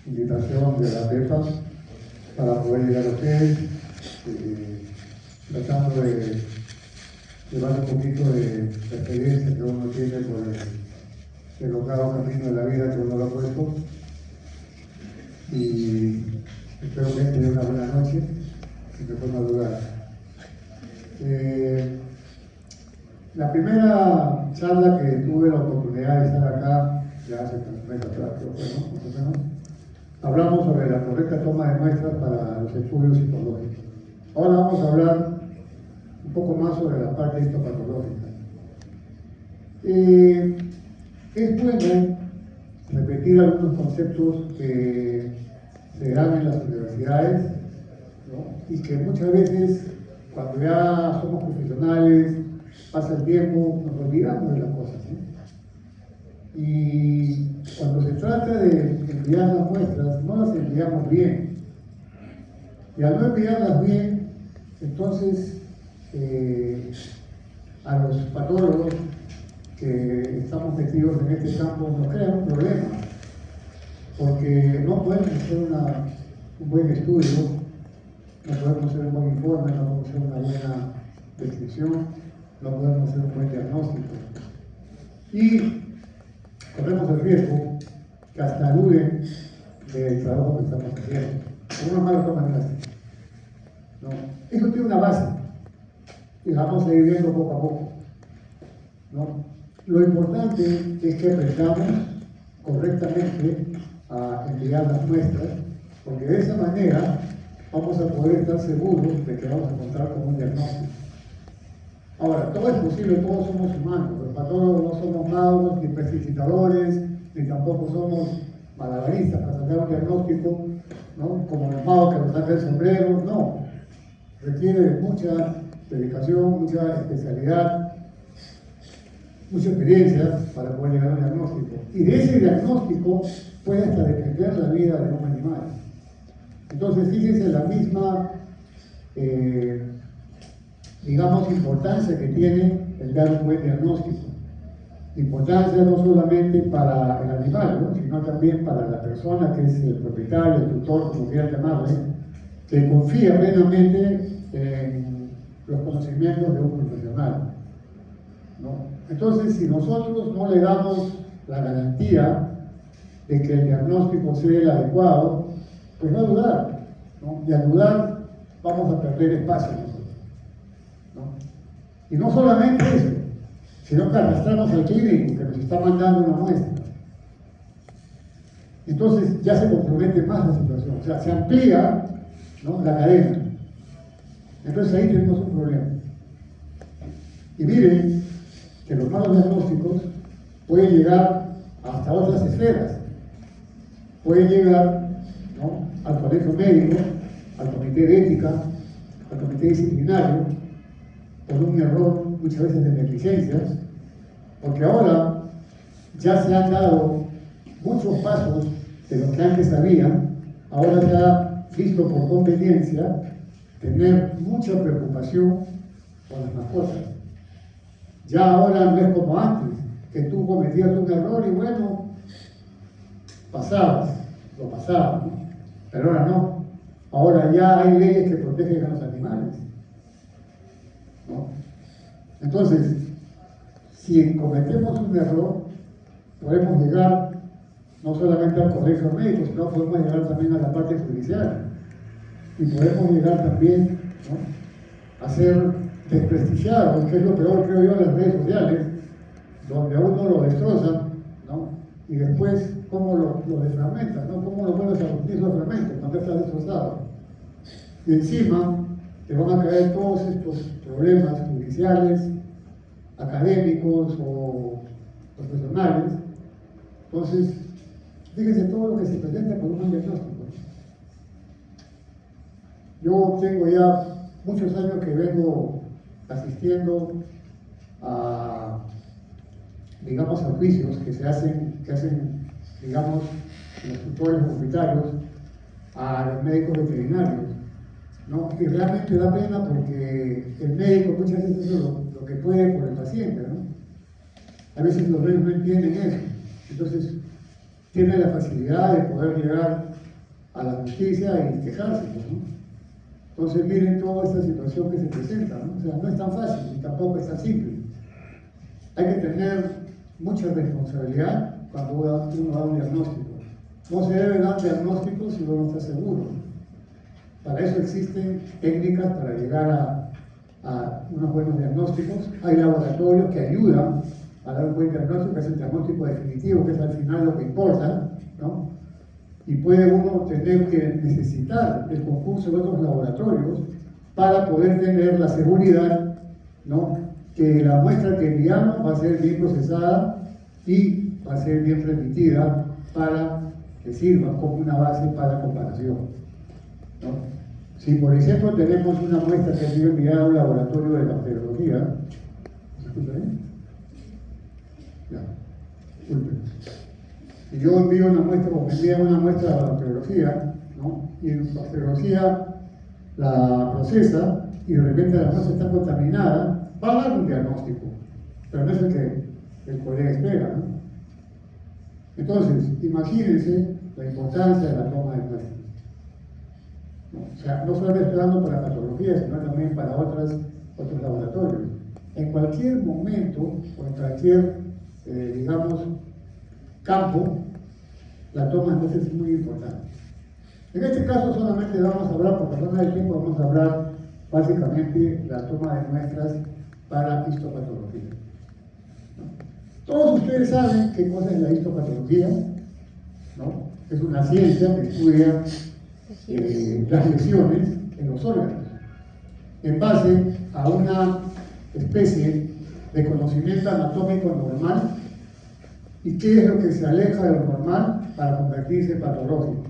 invitación de la PEPA para poder llegar a ustedes, tratando de llevar un poquito de la experiencia que uno tiene por el logrado camino de la vida que uno lo ha puesto. Y espero que tengan una buena noche y que puedan madurar. La primera charla que tuve la oportunidad de estar acá, ya hace 3 meses atrás, creo que no, más o menos, hablamos sobre la correcta toma de muestras para los estudios psicológicos. Ahora vamos a hablar un poco más sobre la parte histopatológica. Es bueno repetir algunos conceptos que se dan en las universidades, ¿no? Y que muchas veces, cuando ya somos profesionales, pasa el tiempo, nos olvidamos de las cosas, ¿sí? Y cuando se trata de enviar las muestras, no las enviamos bien. Y al no enviarlas bien, entonces a los patólogos que estamos metidos en este campo nos crean un problema, porque no podemos hacer un buen estudio, no podemos hacer un buen informe, no podemos hacer una buena descripción, no podemos hacer un buen diagnóstico. Y corremos el riesgo que hasta duden del trabajo que estamos haciendo, con una mala toma de muestras. ¿No? Eso tiene una base y la vamos a ir viendo poco a poco, ¿no? Lo importante es que aprendamos correctamente a enviar las muestras, porque de esa manera vamos a poder estar seguros de que vamos a encontrar con un diagnóstico. Ahora, todo es posible, todos somos humanos, los patólogos no somos magos, ni precipitadores, ni tampoco somos malabaristas para sacar un diagnóstico, ¿no? Como el mago que nos saca el sombrero, no. Requiere de mucha dedicación, mucha especialidad, mucha experiencia para poder llegar a un diagnóstico. Y de ese diagnóstico puede hasta depender la vida de un animal. Entonces, fíjense la misma, digamos, importancia que tiene el dar un buen diagnóstico. Importancia no solamente para el animal, ¿no? Sino también para la persona que es el propietario, el tutor, como quieran llamarle, que confía plenamente en los conocimientos de un profesional, ¿no? Entonces, si nosotros no le damos la garantía de que el diagnóstico sea el adecuado, pues va a dudar, ¿no? Y al dudar vamos a perder espacio nosotros, ¿no? Y no solamente eso, sino que arrastramos al clínico que nos está mandando una muestra. Entonces ya se compromete más la situación, o sea, se amplía, ¿no?, la cadena. Entonces ahí tenemos un problema. Y miren que los malos diagnósticos pueden llegar hasta otras esferas. Pueden llegar, ¿no?, al colegio médico, al comité de ética, al comité disciplinario, por un error muchas veces de negligencias, porque ahora ya se han dado muchos pasos de lo que antes había. Ahora se ha visto por conveniencia tener mucha preocupación por las mascotas. Ya ahora no es como antes, que tú cometías un error y bueno, lo pasabas, ¿no? Pero ahora no. Ahora ya hay leyes que protegen a los animales, ¿no? Entonces, si cometemos un error, podemos llegar no solamente al colegio médico, sino podemos llegar también a la parte judicial. Y podemos llegar también, ¿no?, a ser desprestigiados, que es lo peor, creo yo, en las redes sociales, donde a uno lo destrozan, ¿no? Y después, ¿cómo lo desfragmentan, ¿no? ¿Cómo lo vuelves a repetir los fragmentos cuando está destrozado? Y encima te van a caer todos estos problemas judiciales, académicos o profesionales. Entonces, fíjense todo lo que se presenta por un buen diagnóstico. Yo tengo ya muchos años que vengo asistiendo a, digamos, a juicios que hacen, digamos, los tutores comunitarios a los médicos veterinarios, ¿no? Y realmente da pena porque el médico muchas veces hace lo que puede por el paciente, ¿no? A veces los médicos no entienden eso. Entonces, tiene la facilidad de poder llegar a la justicia y quejarse, ¿no? Entonces miren toda esta situación que se presenta, ¿no? O sea, no es tan fácil y tampoco es tan simple. Hay que tener mucha responsabilidad cuando uno da un diagnóstico. No se debe dar diagnósticos si uno no está seguro. Para eso existen técnicas para llegar a unos buenos diagnósticos. Hay laboratorios que ayudan a dar un buen diagnóstico, que es el diagnóstico definitivo, que es al final lo que importa, ¿no? Y puede uno tener que necesitar el concurso de otros laboratorios para poder tener la seguridad, ¿no?, que la muestra que enviamos va a ser bien procesada y va a ser bien remitida para que sirva como una base para comparación, ¿no? Si por ejemplo tenemos una muestra que ha sido enviada a un laboratorio de bacteriología, ¿se escucha bien? Ya, disculpen. Si yo envío una muestra o me envían una muestra de bacteriología, ¿no?, y en bacteriología la procesa y de repente la muestra está contaminada, va a dar un diagnóstico, pero no es el que el colega espera, ¿no? Entonces, imagínense la importancia de la toma de muestras, ¿no? O sea, no solo esperando para patologías, sino también para otros laboratorios. En cualquier momento o en cualquier, digamos, campo, la toma de muestras es muy importante. En este caso solamente vamos a hablar, por razón del tiempo, vamos a hablar básicamente de la toma de muestras para histopatología, ¿no? Todos ustedes saben qué cosa es la histopatología, ¿no? Es una ciencia que estudia las lesiones en los órganos en base a una especie de conocimiento anatómico normal y qué es lo que se aleja de lo normal para convertirse en patológico.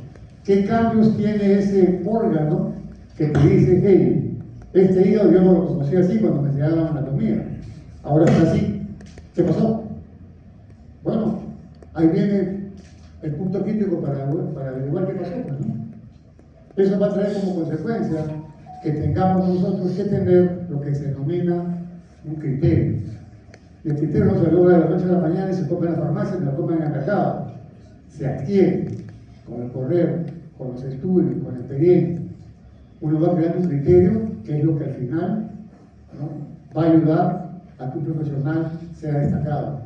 ¿Qué cambios tiene ese órgano que te dice, hey, este hígado yo no lo conocía así cuando me enseñaron la anatomía, ahora está así? ¿Qué pasó? Bueno, ahí viene el punto crítico para averiguar qué pasó, pues, ¿no? Eso va a traer como consecuencia que tengamos nosotros que tener lo que se denomina un criterio. Y el criterio no se logra de la noche a la mañana y se compra en la farmacia y lo toman en el mercado. Se adquiere con el correr, con los estudios, con la experiencia. Uno va creando un criterio que es lo que al final, ¿no?, va a ayudar a que un profesional sea destacado,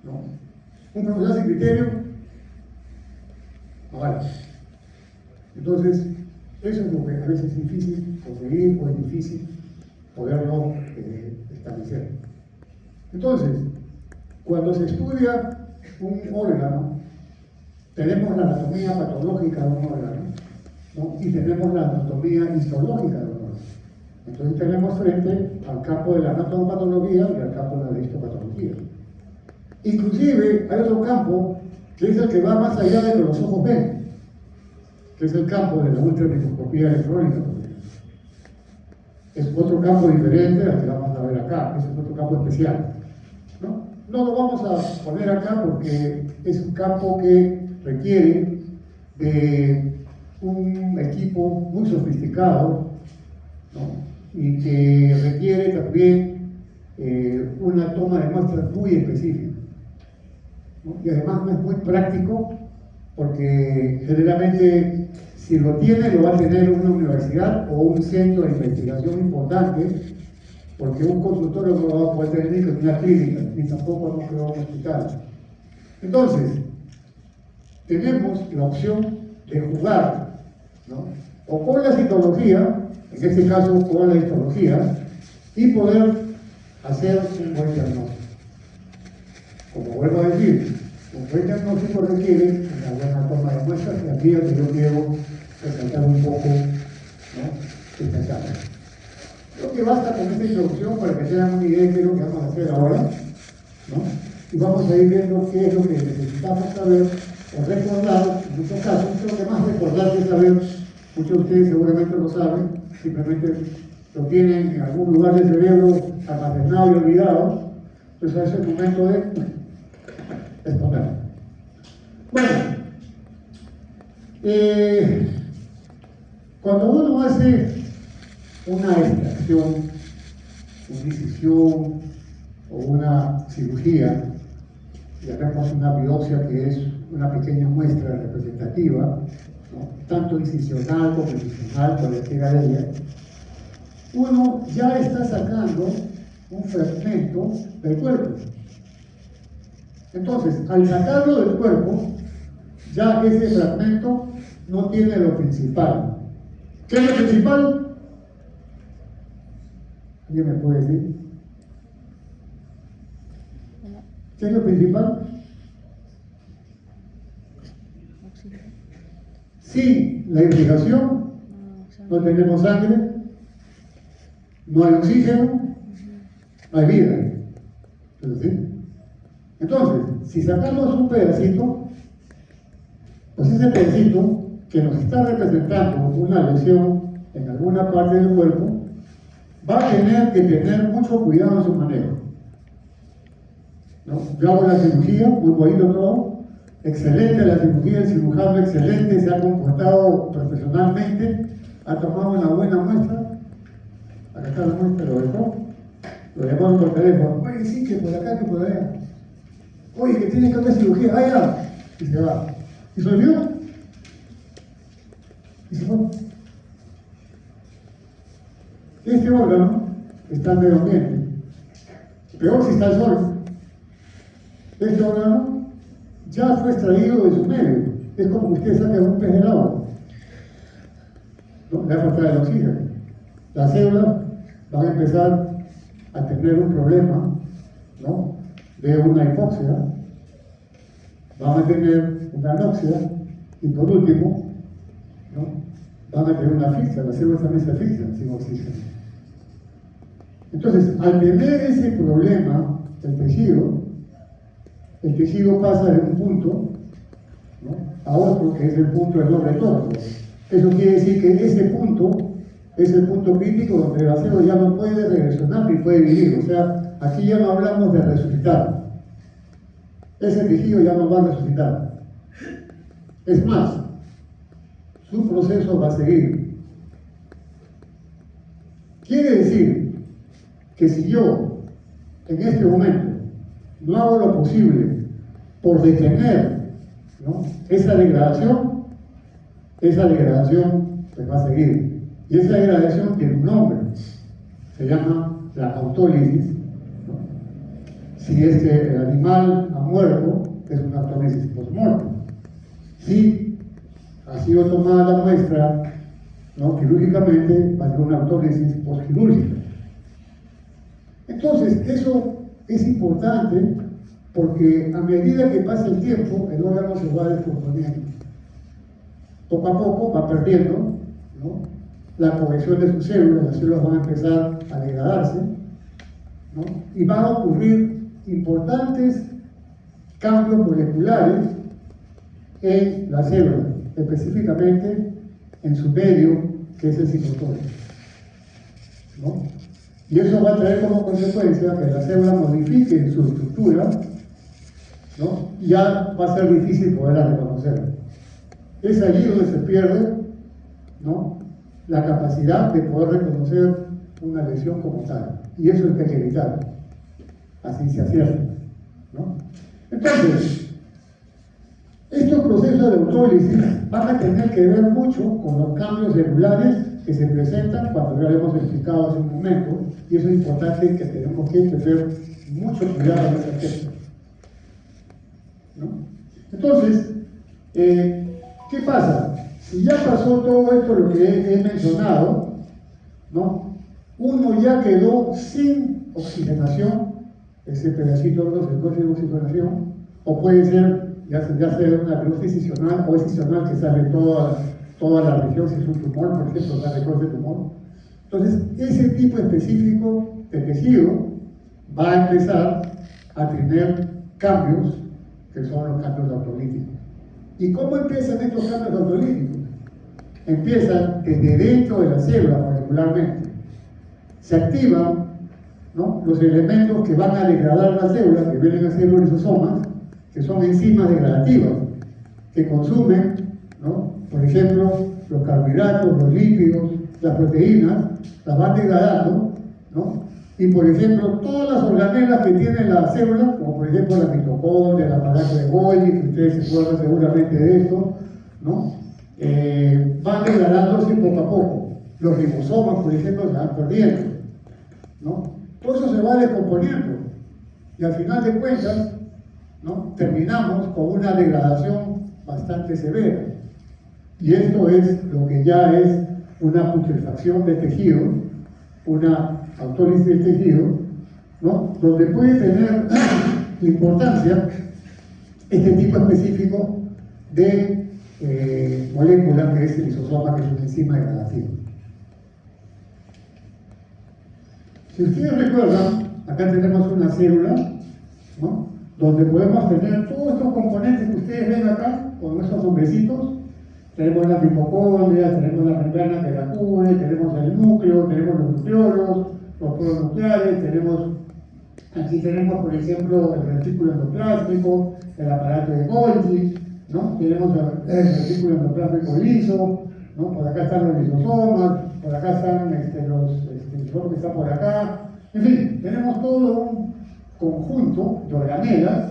¿no? Un profesional sin criterio no vale. Entonces, eso es lo que a veces es difícil conseguir o es difícil poderlo establecer. Entonces, cuando se estudia un órgano, tenemos la anatomía patológica de un órgano, ¿no?, y tenemos la anatomía histológica de un órgano. Entonces tenemos frente al campo de la anatomopatología y al campo de la histopatología. Inclusive hay otro campo que es el que va más allá de lo que los ojos ven, que es el campo de la ultramicroscopía electrónica. Es otro campo diferente al que vamos a ver acá, ese es otro campo especial, ¿no? No lo vamos a poner acá porque es un campo que requiere de un equipo muy sofisticado, ¿no?, y que requiere también una toma de muestras muy específica, ¿no? Y además no es muy práctico porque generalmente si lo tiene lo va a tener una universidad o un centro de investigación importante, porque un consultorio no lo va a poder tener ni en una clínica, ni tampoco en un hospital. Entonces, tenemos la opción de jugar, ¿no?, o con la citología, en este caso con la histología, y poder hacer un buen diagnóstico. Como vuelvo a decir, un buen diagnóstico requiere una buena toma de muestras, y aquí es que yo quiero resaltar un poco, ¿no?, esta charla. Creo que basta con esta introducción para que tengan una idea de lo que vamos a hacer ahora, ¿no? Y vamos a ir viendo qué es lo que necesitamos saber o recordar. En muchos casos, creo que más recordar que saber, muchos de ustedes seguramente lo saben, simplemente lo tienen en algún lugar del cerebro almacenado y olvidado, entonces es el momento de exponer. Bueno, cuando uno hace una extracción, una incisión o una cirugía, y hagamos una biopsia que es una pequeña muestra representativa, ¿no? Tanto incisional como incisional, cualquiera de ellas, uno ya está sacando un fragmento del cuerpo. Entonces, al sacarlo del cuerpo, ya ese fragmento no tiene lo principal. ¿Qué es lo principal? ¿Alguien me puede decir? ¿Qué es lo principal? Sin la irrigación, no tenemos sangre, no hay oxígeno, no hay vida. Entonces, si sacamos un pedacito, pues ese pedacito que nos está representando una lesión en alguna parte del cuerpo, va a tener que tener mucho cuidado en su manejo, ¿no? Yo hago la cirugía, muy bonito todo, excelente la cirugía, el cirujano excelente, se ha comportado profesionalmente, ha tomado una buena muestra, acá está la muestra, lo dejó, lo llamamos por teléfono, oye, sí, que por acá, que por allá, oye, que tiene que hacer cirugía, allá, y se va, y se olvidó, y se fue. Este órgano está en medio ambiente, peor si está el sol. Este órgano ya fue extraído de su medio, es como que usted saca un pez del agua, ¿no? Le va a faltar el oxígeno. Las células van a empezar a tener un problema, ¿no?, de una hipoxia, van a tener una anoxia y por último, ¿no?, van a tener una asfixia. Las células también se asfixian sin oxígeno. Entonces, al tener ese problema, el tejido pasa de un punto, ¿no?, a otro, que es el punto del no retorno. Eso quiere decir que ese punto es el punto crítico donde el célula ya no puede regresionar ni puede vivir. O sea, aquí ya no hablamos de resucitar. Ese tejido ya no va a resucitar. Es más, su proceso va a seguir. Quiere decir que si yo, en este momento, no hago lo posible por detener, ¿no?, esa degradación pues va a seguir. Y esa degradación tiene un nombre, se llama la autólisis, ¿no? Si es que el animal ha muerto, es una autólisis post-mortem. Si ha sido tomada la muestra, ¿no?, quirúrgicamente, va a ser una autólisis post-quirúrgica. Entonces, eso es importante porque a medida que pasa el tiempo, el órgano se va descomponiendo. Poco a poco va perdiendo, ¿no?, la cohesión de sus células, las células van a empezar a degradarse, ¿no?, y van a ocurrir importantes cambios moleculares en la célula, específicamente en su medio, que es el citosol, ¿no? Y eso va a traer como consecuencia que la célula modifique su estructura, ¿no?, y ya va a ser difícil poderla reconocer. Es allí donde se pierde, ¿no?, la capacidad de poder reconocer una lesión como tal. Y eso es lo que hay que evitar, a ciencia cierta, ¿no? Entonces, estos procesos de autólisis van a tener que ver mucho con los cambios celulares que se presentan cuando ya lo hemos explicado hace un momento, y eso es importante que tenemos que tener mucho cuidado en ese aspecto, ¿no? Entonces, ¿qué pasa? Si ya pasó todo esto, lo que he mencionado, ¿no?, uno ya quedó sin oxigenación, ese pedacito no se coge de oxigenación, o puede ser ya sea una crosta incisional o excisional que sale toda la región, si es un tumor, por ejemplo, sale crosta de tumor. Entonces, ese tipo específico de tejido va a empezar a tener cambios, que son los cambios autolíticos. ¿Y cómo empiezan estos cambios autolíticos? Empiezan desde dentro de la célula particularmente. Se activan, ¿no?, los elementos que van a degradar la célula, que vienen a ser los lisosomas, que son enzimas degradativas, que consumen, ¿no?, por ejemplo, los carbohidratos, los lípidos, las proteínas, las van degradando, ¿no?, Y por ejemplo, todas las organelas que tiene la célula, como por ejemplo la mitocondria, el aparato de Golgi, que ustedes se acuerdan seguramente de esto, ¿no? Van degradándose poco a poco. Los ribosomas, por ejemplo, se van perdiendo, ¿no? Todo eso se va descomponiendo. Y al final de cuentas, ¿no?, terminamos con una degradación bastante severa. Y esto es lo que ya es una putrefacción de tejido, una autólisis del tejido, ¿no?, donde puede tener importancia este tipo específico de molécula que es el lisosoma, que es una enzima degradativa. Si ustedes recuerdan, acá tenemos una célula, ¿no?, donde podemos tener todos estos componentes que ustedes ven acá, con esos nombrecitos. Tenemos la mitocondria, tenemos la membrana que la cubre, tenemos el núcleo, tenemos los nucleolos, los pronucleares, aquí tenemos, por ejemplo, el retículo endoplásmico, el aparato de Golgi, ¿no? Tenemos el retículo endoplásmico liso, ¿no? Por acá están los lisosomas, por acá están el lisosoma que está por acá. En fin, tenemos todo un conjunto de organelas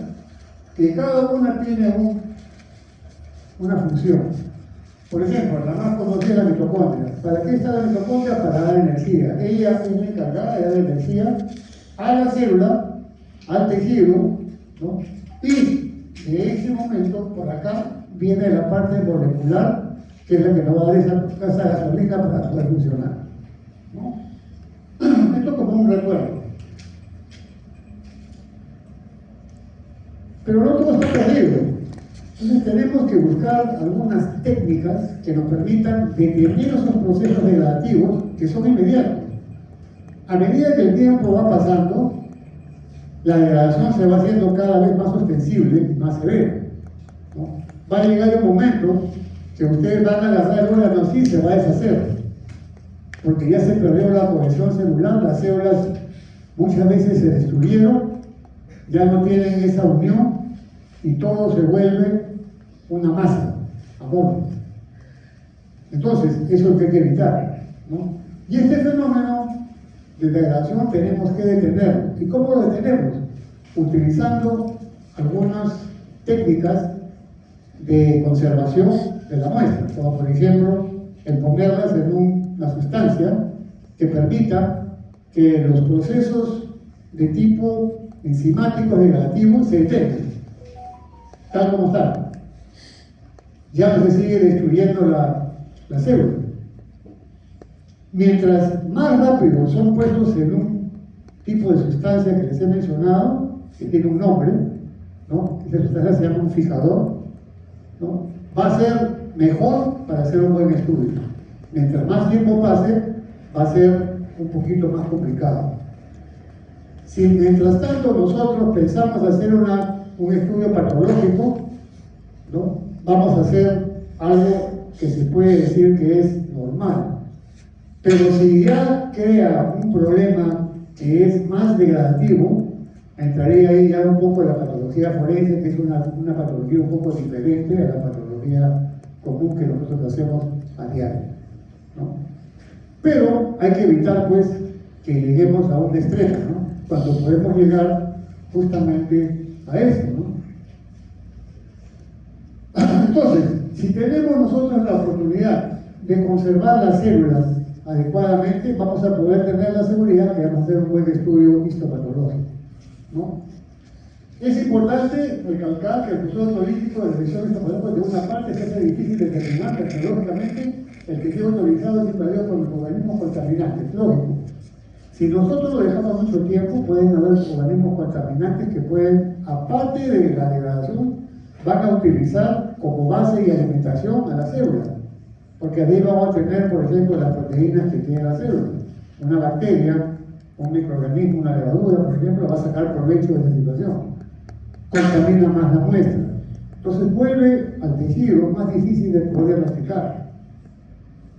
que cada una tiene una función. Por ejemplo, la más conocida es la mitocondria. ¿Para qué está la mitocondria? Para dar energía. Ella es la encargada de dar energía a la célula, al tejido, ¿no? Y de ese momento, por acá, viene la parte molecular, que es la que nos va a dar esa gasolina para poder funcionar, ¿no? Esto como un recuerdo. Pero no todo está perdido. Entonces tenemos que buscar algunas técnicas que nos permitan detener esos procesos degradativos que son inmediatos. A medida que el tiempo va pasando, la degradación se va haciendo cada vez más ostensible y más severa, ¿no? Va a llegar un momento que ustedes van a agarrar el órgano así y se va a deshacer, porque ya se perdió la cohesión celular, las células muchas veces se destruyeron, ya no tienen esa unión y todo se vuelve una masa amorfa. Entonces, eso es lo que hay que evitar, ¿no? Y este fenómeno de degradación tenemos que detenerlo. ¿Y cómo lo detenemos? Utilizando algunas técnicas de conservación de la muestra, como por ejemplo el ponerlas en una sustancia que permita que los procesos de tipo enzimáticos degradativos se detengan, tal como están. Ya no se sigue destruyendo la célula. Mientras más rápido son puestos en un tipo de sustancia que les he mencionado, que tiene un nombre, ¿no? Esa sustancia se llama un fijador, ¿no? Va a ser mejor para hacer un buen estudio. Mientras más tiempo pase, va a ser un poquito más complicado. Si mientras tanto nosotros pensamos hacer un estudio patológico, ¿no?, vamos a hacer algo que se puede decir que es normal. Pero si ya crea un problema que es más degradativo, entraría ahí ya un poco la patología forense, que es una patología un poco diferente a la patología común que nosotros hacemos a diario, ¿no? Pero hay que evitar, pues, que lleguemos a un extremo, ¿no?, cuando podemos llegar justamente a eso, ¿no? Entonces, si tenemos nosotros la oportunidad de conservar las células adecuadamente, vamos a poder tener la seguridad que vamos a hacer un buen estudio histopatológico, ¿no? Es importante recalcar que el proceso autolítico de detección histopatológica, de una parte, se hace difícil de determinar tecnológicamente el tejido autorizado es invadido por organismos contaminantes, lógico. Si nosotros lo dejamos mucho tiempo, pueden haber organismos contaminantes que pueden, aparte de la degradación, van a utilizar como base y alimentación a la célula. Porque ahí vamos a tener, por ejemplo, las proteínas que tiene la célula. Una bacteria, un microorganismo, una levadura, por ejemplo, va a sacar provecho de esa situación. Contamina más la muestra. Entonces vuelve al tejido más difícil de poder diagnosticar,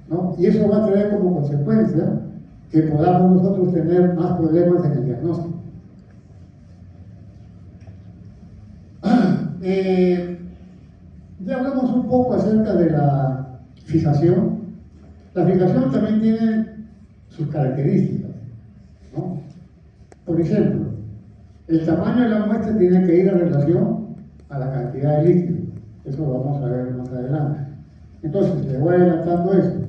¿no? Y eso va a traer como consecuencia que podamos nosotros tener más problemas en el diagnóstico. Ya hablamos un poco acerca de la fijación. La fijación también tiene sus características, ¿no? Por ejemplo, el tamaño de la muestra tiene que ir en relación a la cantidad de líquido. Eso lo vamos a ver más adelante. Entonces, le voy adelantando eso.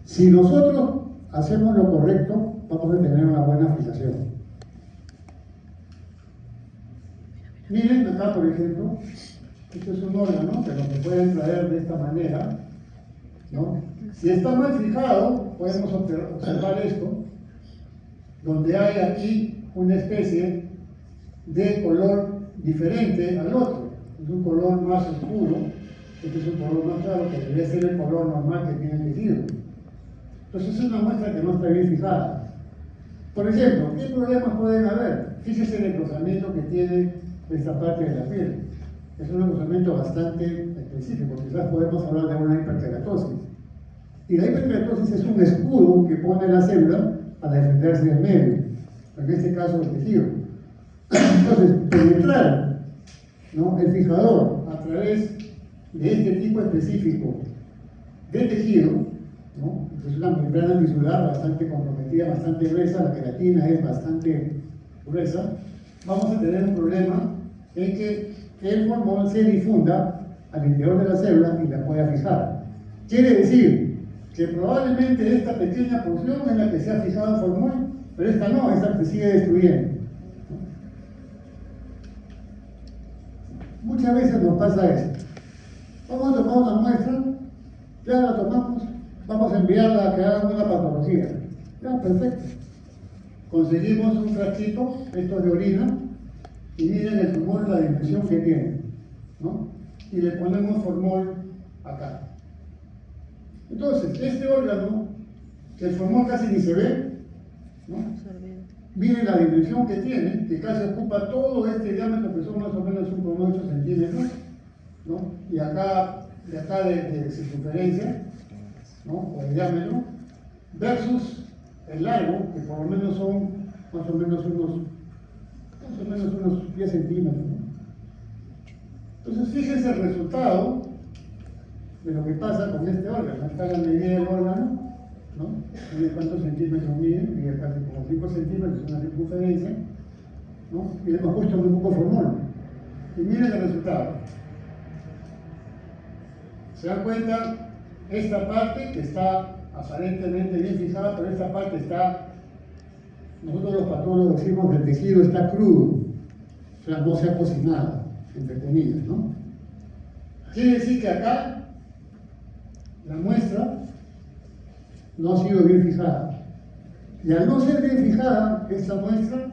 Si nosotros hacemos lo correcto, vamos a tener una buena fijación. Miren acá, por ejemplo, este es un órgano que nos pueden traer de esta manera, ¿no? Si está mal fijado, podemos observar esto, donde hay aquí una especie de color diferente al otro. Es un color más oscuro, este es un color más claro, que debería ser el color normal que tiene el tejido. Entonces es una muestra que no está bien fijada. Por ejemplo, ¿qué problemas pueden haber? Fíjese el engrosamiento que tiene esta parte de la piel. Es un engrosamiento bastante específico, quizás podemos hablar de una hiperkeratosis. Y la hiperkeratosis es un escudo que pone la célula para defenderse del medio, en este caso el tejido. Entonces, penetrar, ¿no?, el fijador a través de este tipo específico de tejido, ¿no?, es una membrana tisular bastante comprometida, bastante gruesa, la queratina es bastante gruesa, vamos a tener un problema en que el formol se difunda al interior de la célula y la pueda fijar. Quiere decir que probablemente esta pequeña porción es la que se ha fijado el formol, pero esta no, esta se sigue destruyendo. Muchas veces nos pasa esto. Vamos a tomar una muestra, ya la tomamos, vamos a enviarla a que hagan una patología. Ya, perfecto. Conseguimos un frasquito, esto es de orina, y miren el tumor, la dimensión que tiene, ¿no? Y le ponemos formol acá. Entonces, este órgano, que el formol casi ni se ve, ¿no?, miren la dimensión que tiene, que casi ocupa todo este diámetro, que son más o menos 1,8 centímetros, ¿no? Y acá, de acá de circunferencia, ¿no?, o de diámetro, versus el largo, que por lo menos son más o menos unos 10 centímetros, ¿no? Entonces, fíjense el resultado de lo que pasa con este órgano. Está la medida del órgano, ¿no? Mide cuántos centímetros mide, mide casi como 5 centímetros, una circunferencia, ¿no? Y le hemos puesto un poco formol. Y miren el resultado. ¿Se dan cuenta? Esta parte que está aparentemente bien fijada, pero esta parte está, nosotros los patólogos decimos que el tejido está crudo, o sea, no se ha cocinado, entre comillas, ¿no? Quiere decir que acá la muestra no ha sido bien fijada. Y al no ser bien fijada, esta muestra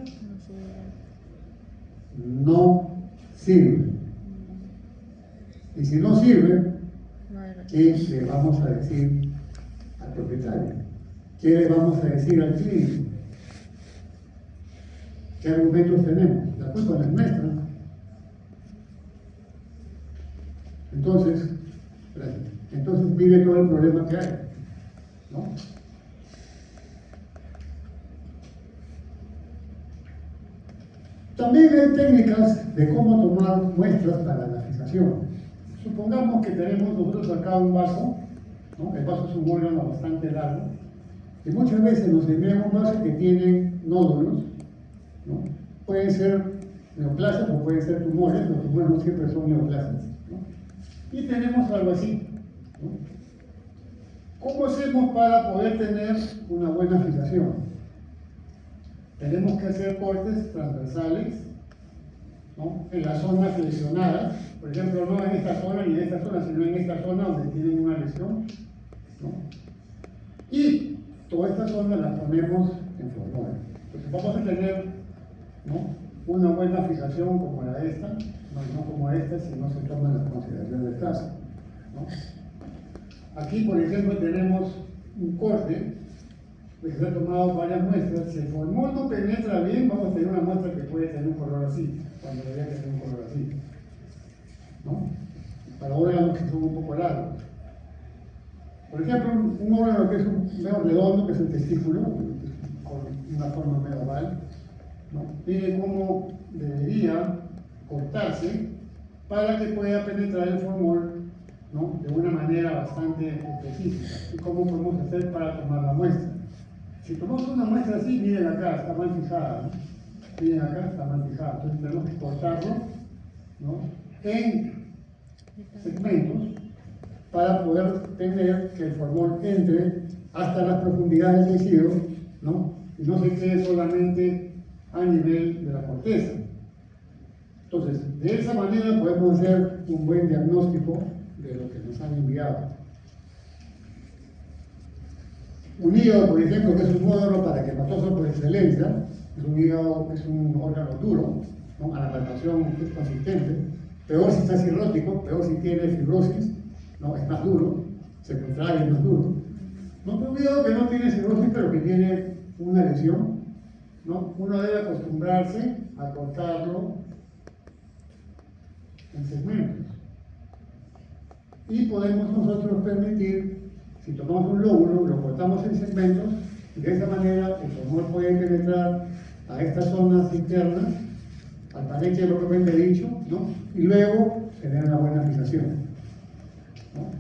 no sirve. Y si no sirve, ¿qué le vamos a decir al propietario? ¿Qué le vamos a decir al clínico? ¿Qué argumentos tenemos? La culpa no es nuestra. Entonces vive todo el problema que hay, ¿no? También hay técnicas de cómo tomar muestras para la fijación. Supongamos que tenemos nosotros acá un vaso, ¿no? El vaso es un órgano bastante largo, y muchas veces nos envían un vaso que tiene nódulos, ¿no? Pueden ser neoplasias o pueden ser tumores, los tumores no siempre son neoplasias, ¿no? Y tenemos algo así, ¿no? ¿Cómo hacemos para poder tener una buena fijación? Tenemos que hacer cortes transversales, ¿no?, en las zonas lesionadas, por ejemplo, no en esta zona ni en esta zona, sino en esta zona donde tienen una lesión, ¿no? Y toda esta zona la ponemos en formol. Entonces vamos a tener, ¿no?, una buena fijación como la de esta, no como esta si no se toman las consideraciones del caso, ¿no? Aquí, por ejemplo, tenemos un corte que se ha tomado varias muestras. Si el formol no penetra bien, vamos a tener una muestra que puede tener un color así, cuando debería tener un color así, ¿no? Para órganos que son un poco largos. Por ejemplo, un órgano que es medio redondo, que es el testículo, con una forma medio oval, ¿no? Mire cómo debería cortarse para que pueda penetrar el formol, ¿no?, de una manera bastante específica. ¿Y cómo podemos hacer para tomar la muestra? Si tomamos una muestra así, miren acá, está mal fijada, ¿no? Miren acá, está mal fijada. Entonces tenemos que cortarlo, ¿no?, en segmentos para poder tener que el formol entre hasta las profundidades del tejido, ¿no?, y no se quede solamente a nivel de la corteza. Entonces, de esa manera podemos hacer un buen diagnóstico de lo que nos han enviado. Un hígado, por ejemplo, que es un módulo paraquematoso por excelencia, es un hígado, es un órgano duro, ¿no?, a la palpación es consistente, peor si está cirrótico, peor si tiene fibrosis, ¿no?, es más duro, se contrae, es más duro. No, pero un hígado que no tiene cirrosis, pero que tiene una lesión, ¿no?, uno debe acostumbrarse a cortarlo en segmentos. Y podemos nosotros permitir, si tomamos un lóbulo, lo cortamos en segmentos, y de esa manera el formol puede penetrar a estas zonas internas, al parénquima propiamente dicho, ¿no?, y luego tener una buena fijación, ¿no?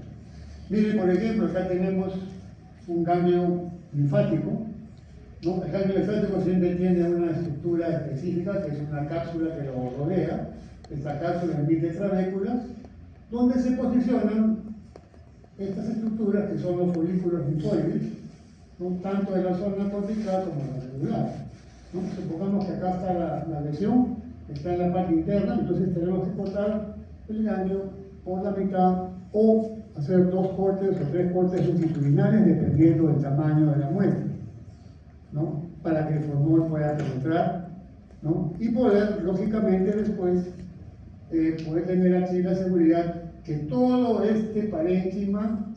Miren, por ejemplo, acá tenemos un ganglio linfático, ¿no? El ganglio linfático siempre tiene una estructura específica, que es una cápsula que lo rodea. Esta cápsula emite trabéculas, donde se posicionan estas estructuras que son los folículos linfoides, ¿no?, tanto de la zona cortical como de la celular, ¿no? Supongamos que acá está la lesión, está en la parte interna, entonces tenemos que cortar el ganglio por la mitad o hacer 2 cortes o 3 cortes longitudinales dependiendo del tamaño de la muestra, ¿no?, para que el formol pueda penetrar, ¿no?, y poder, lógicamente, después poder tener aquí la seguridad que todo este parénquima,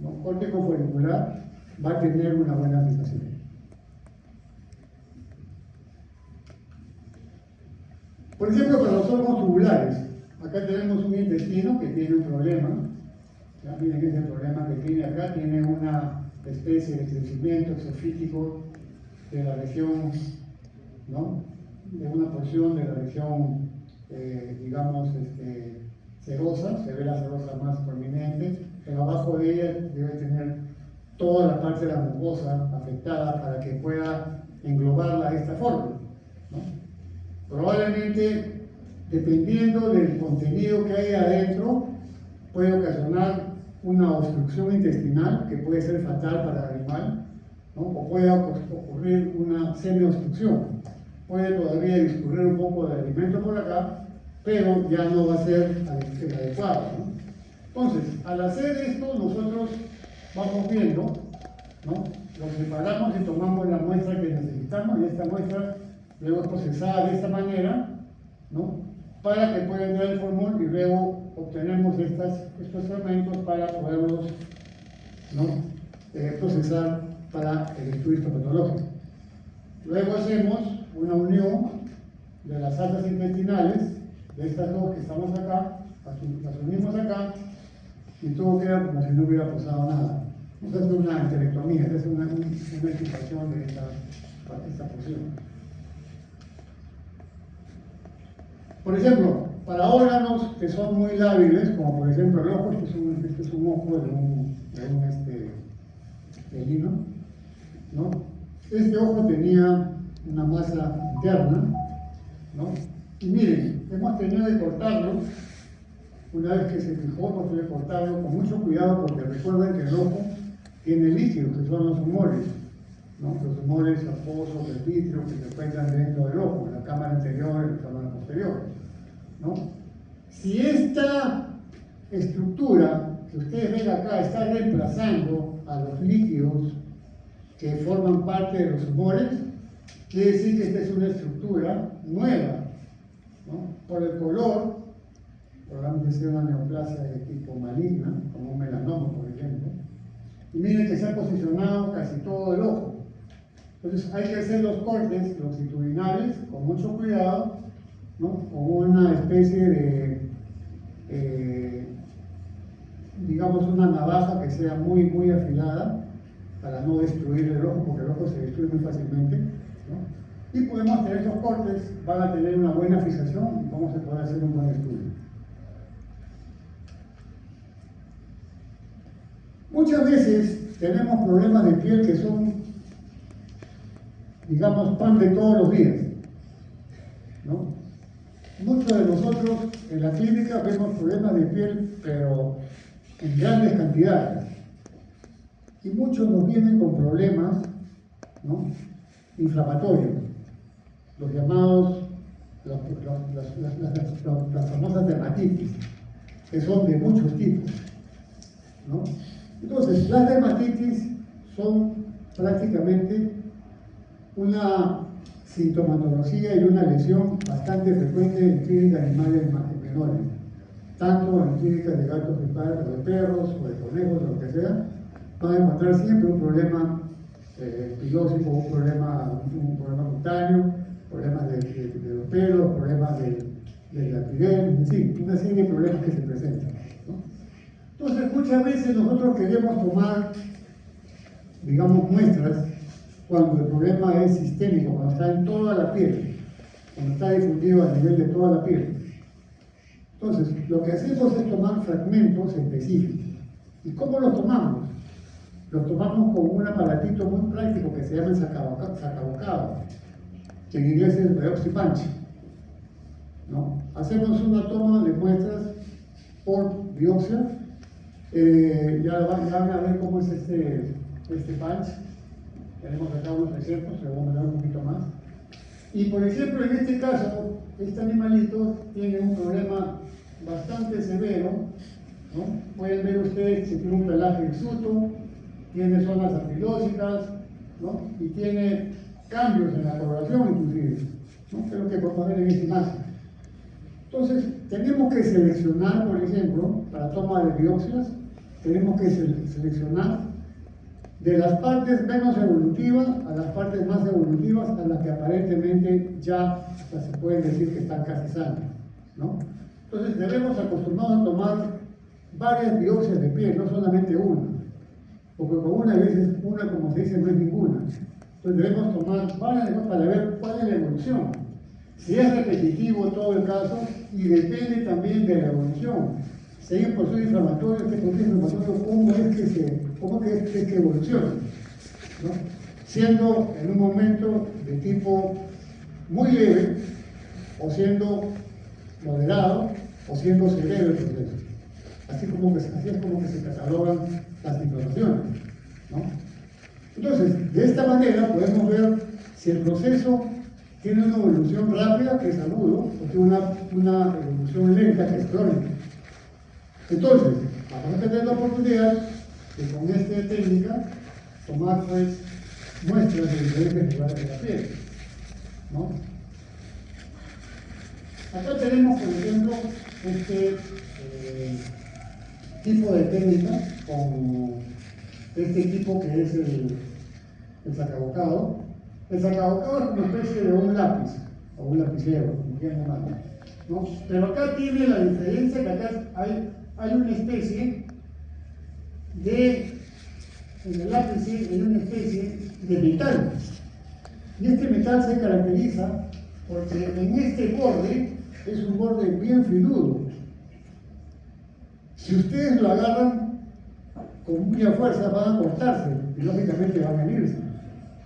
¿no?, córteco folicular, va a tener una buena fijación. Por ejemplo, para los órganos tubulares, acá tenemos un intestino que tiene un problema. Ya miren ese problema que tiene acá, tiene una especie de crecimiento exofítico de la región, ¿no?, de una porción de la región, digamos, serosa, se ve la serosa más prominente, pero abajo de ella debe tener toda la parte de la mucosa afectada para que pueda englobarla de esta forma, ¿no? Probablemente, dependiendo del contenido que hay adentro, puede ocasionar una obstrucción intestinal que puede ser fatal para el animal, ¿no?, o puede ocurrir una semi-obstrucción. Puede todavía discurrir un poco de alimento por acá, pero ya no va a ser el adecuado, ¿no? Entonces, al hacer esto, nosotros vamos viendo, ¿no?, lo separamos y tomamos la muestra que necesitamos, y esta muestra luego es procesada de esta manera, ¿no?, para que pueda entrar el formol, y luego obtenemos estos fragmentos para poderlos, ¿no?, procesar para el estudio histopatológico. Luego hacemos una unión de las alzas intestinales, de estas dos que estamos acá, las unimos acá, y todo queda como si no hubiera pasado nada. Esta es una enterectomía, esta es una extirpación de esta porción. Por ejemplo, para órganos que son muy lábiles, como por ejemplo el ojo, este es un ojo de un felino, ¿no? Este ojo tenía una masa interna, ¿no? Y miren, hemos tenido que cortarlo. Una vez que se fijó, hemos tenido que cortarlo con mucho cuidado, porque recuerden que el ojo tiene líquidos, que son los humores, ¿no?, los humores acuosos del vitrio que se encuentran dentro del ojo, en la cámara anterior y en la cámara posterior, ¿no? Si esta estructura que ustedes ven acá está reemplazando a los líquidos que forman parte de los humores, quiere decir que esta es una estructura nueva, ¿no? Por el color, probablemente sea una neoplasia de tipo maligna, como un melanoma, por ejemplo, y miren que se ha posicionado casi todo el ojo. Entonces hay que hacer los cortes longitudinales con mucho cuidado, ¿no?, con una especie de, digamos, una navaja que sea muy, muy afilada, para no destruir el ojo, porque el ojo se destruye muy fácilmente, ¿no? Y podemos tener esos cortes, van a tener una buena fijación y cómo se puede hacer un buen estudio. Muchas veces tenemos problemas de piel que son digamos, pan de todos los días, ¿no? Muchos de nosotros en la clínica vemos problemas de piel, pero en grandes cantidades. Y muchos nos vienen con problemas, ¿no?, inflamatorios, los llamados, las famosas dermatitis, que son de muchos tipos, ¿no? Entonces, las dermatitis son prácticamente una sintomatología y una lesión bastante frecuente en clínicas animales menores, tanto en clínicas de gatos o de perros o de conejos o lo que sea. Van a encontrar siempre un problema pilósico, un problema cutáneo, problemas de los pelos, problemas de la piel, en fin, una serie de problemas que se presentan, ¿no? Entonces, muchas veces nosotros queremos tomar, digamos, muestras cuando el problema es sistémico, cuando está en toda la piel, cuando está difundido a nivel de toda la piel. Entonces, lo que hacemos es tomar fragmentos específicos. ¿Y cómo los tomamos? Los tomamos con un aparatito muy práctico que se llama el sacabocado, que en inglés es biopsy punch, ¿no? Hacemos una toma de muestras por biopsia. Ya van a ver cómo es este punch. Tenemos acá unos ejemplos, se lo voy a dar un poquito más. Y por ejemplo, en este caso, este animalito tiene un problema bastante severo, ¿no? Pueden ver ustedes que tiene un pelaje hirsuto, tiene zonas anquilósicas, ¿no?, y tiene cambios en la coloración inclusive, ¿no?, que es lo que podemos ver en esta imagen. Entonces, tenemos que seleccionar, por ejemplo, para toma de biopsias, tenemos que seleccionar de las partes menos evolutivas a las partes más evolutivas, a las que aparentemente ya hasta se puede decir que están casi sanas, ¿no? Entonces debemos acostumbrarnos a tomar varias biopsias de piel, no solamente una, porque con una, a veces una, como se dice, no es ninguna. Entonces debemos tomar varias para ver cuál es la evolución. Si es repetitivo todo el caso, y depende también de la evolución. Si hay un proceso inflamatorio, este proceso inflamatorio, ¿cómo es que evoluciona, ¿no? Siendo en un momento de tipo muy leve, o siendo moderado, o siendo severo el proceso. Así es como que se catalogan las inflamaciones, ¿no? Entonces, de esta manera podemos ver si el proceso tiene una evolución rápida, que es agudo, o tiene una evolución lenta, que es crónica. Entonces, vamos a tener la oportunidad de con esta técnica tomar pues muestras de diferentes lugares de la piel, ¿no? Acá tenemos, por ejemplo, este tipo de técnica con este equipo que es el sacabocado. El sacabocado es una especie de un lápiz o un lapicero, como quieran llamarlo, ¿no? Pero acá tiene la diferencia que acá hay una especie en el lápiz hay una especie de metal. Y este metal se caracteriza porque en este borde es un borde bien filudo. Si ustedes lo agarran con mucha fuerza van a cortarse y lógicamente van a herirse.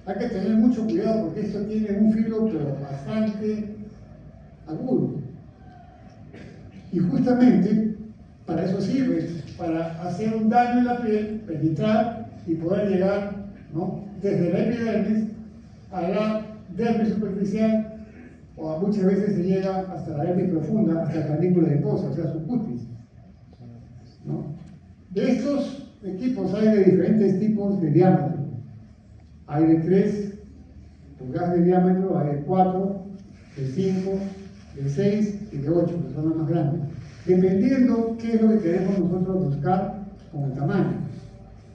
Hay que tener mucho cuidado porque esto tiene un filo pero bastante agudo. Y justamente para eso sirve, para hacer un daño en la piel, penetrar y poder llegar, ¿no?, desde la epidermis a la dermis superficial, o muchas veces se llega hasta la dermis profunda, hasta la canícula adiposa, o sea, su cutis, ¿no? De estos equipos hay de diferentes tipos de diámetro. Hay de 3 pulgadas de diámetro, hay de 4, de 5, de 6 y de 8, que son los más grandes. Dependiendo qué es lo que queremos nosotros buscar con el tamaño.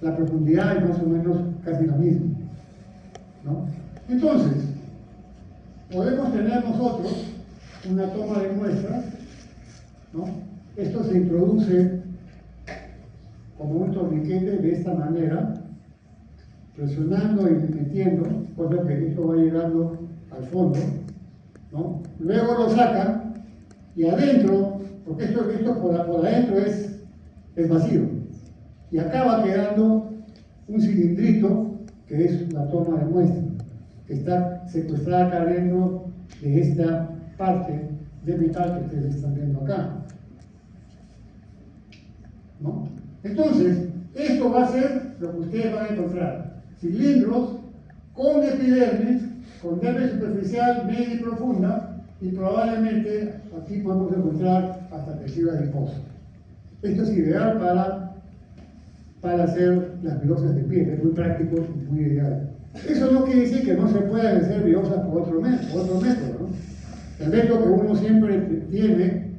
La profundidad es más o menos casi la misma, ¿no? Entonces, podemos tener nosotros una toma de muestras, ¿no? Esto se introduce como un torniquete de esta manera, presionando y metiendo, cosa que esto va llegando al fondo, ¿no? Luego lo sacan y adentro, porque esto por adentro es vacío, y acá va quedando un cilindrito que es la toma de muestra. que está secuestrada acá dentro de esta parte de metal que ustedes están viendo acá, ¿no? Entonces, esto va a ser lo que ustedes van a encontrar: cilindros con epidermis, con dermis superficial, media y profunda, y probablemente aquí podemos encontrar hasta tejido adiposo. Esto es ideal para hacer las biopsias de piel, es muy práctico y muy ideal. Eso no quiere decir que no se puedan hacer biopsias por otro método, ¿no? El método que uno siempre tiene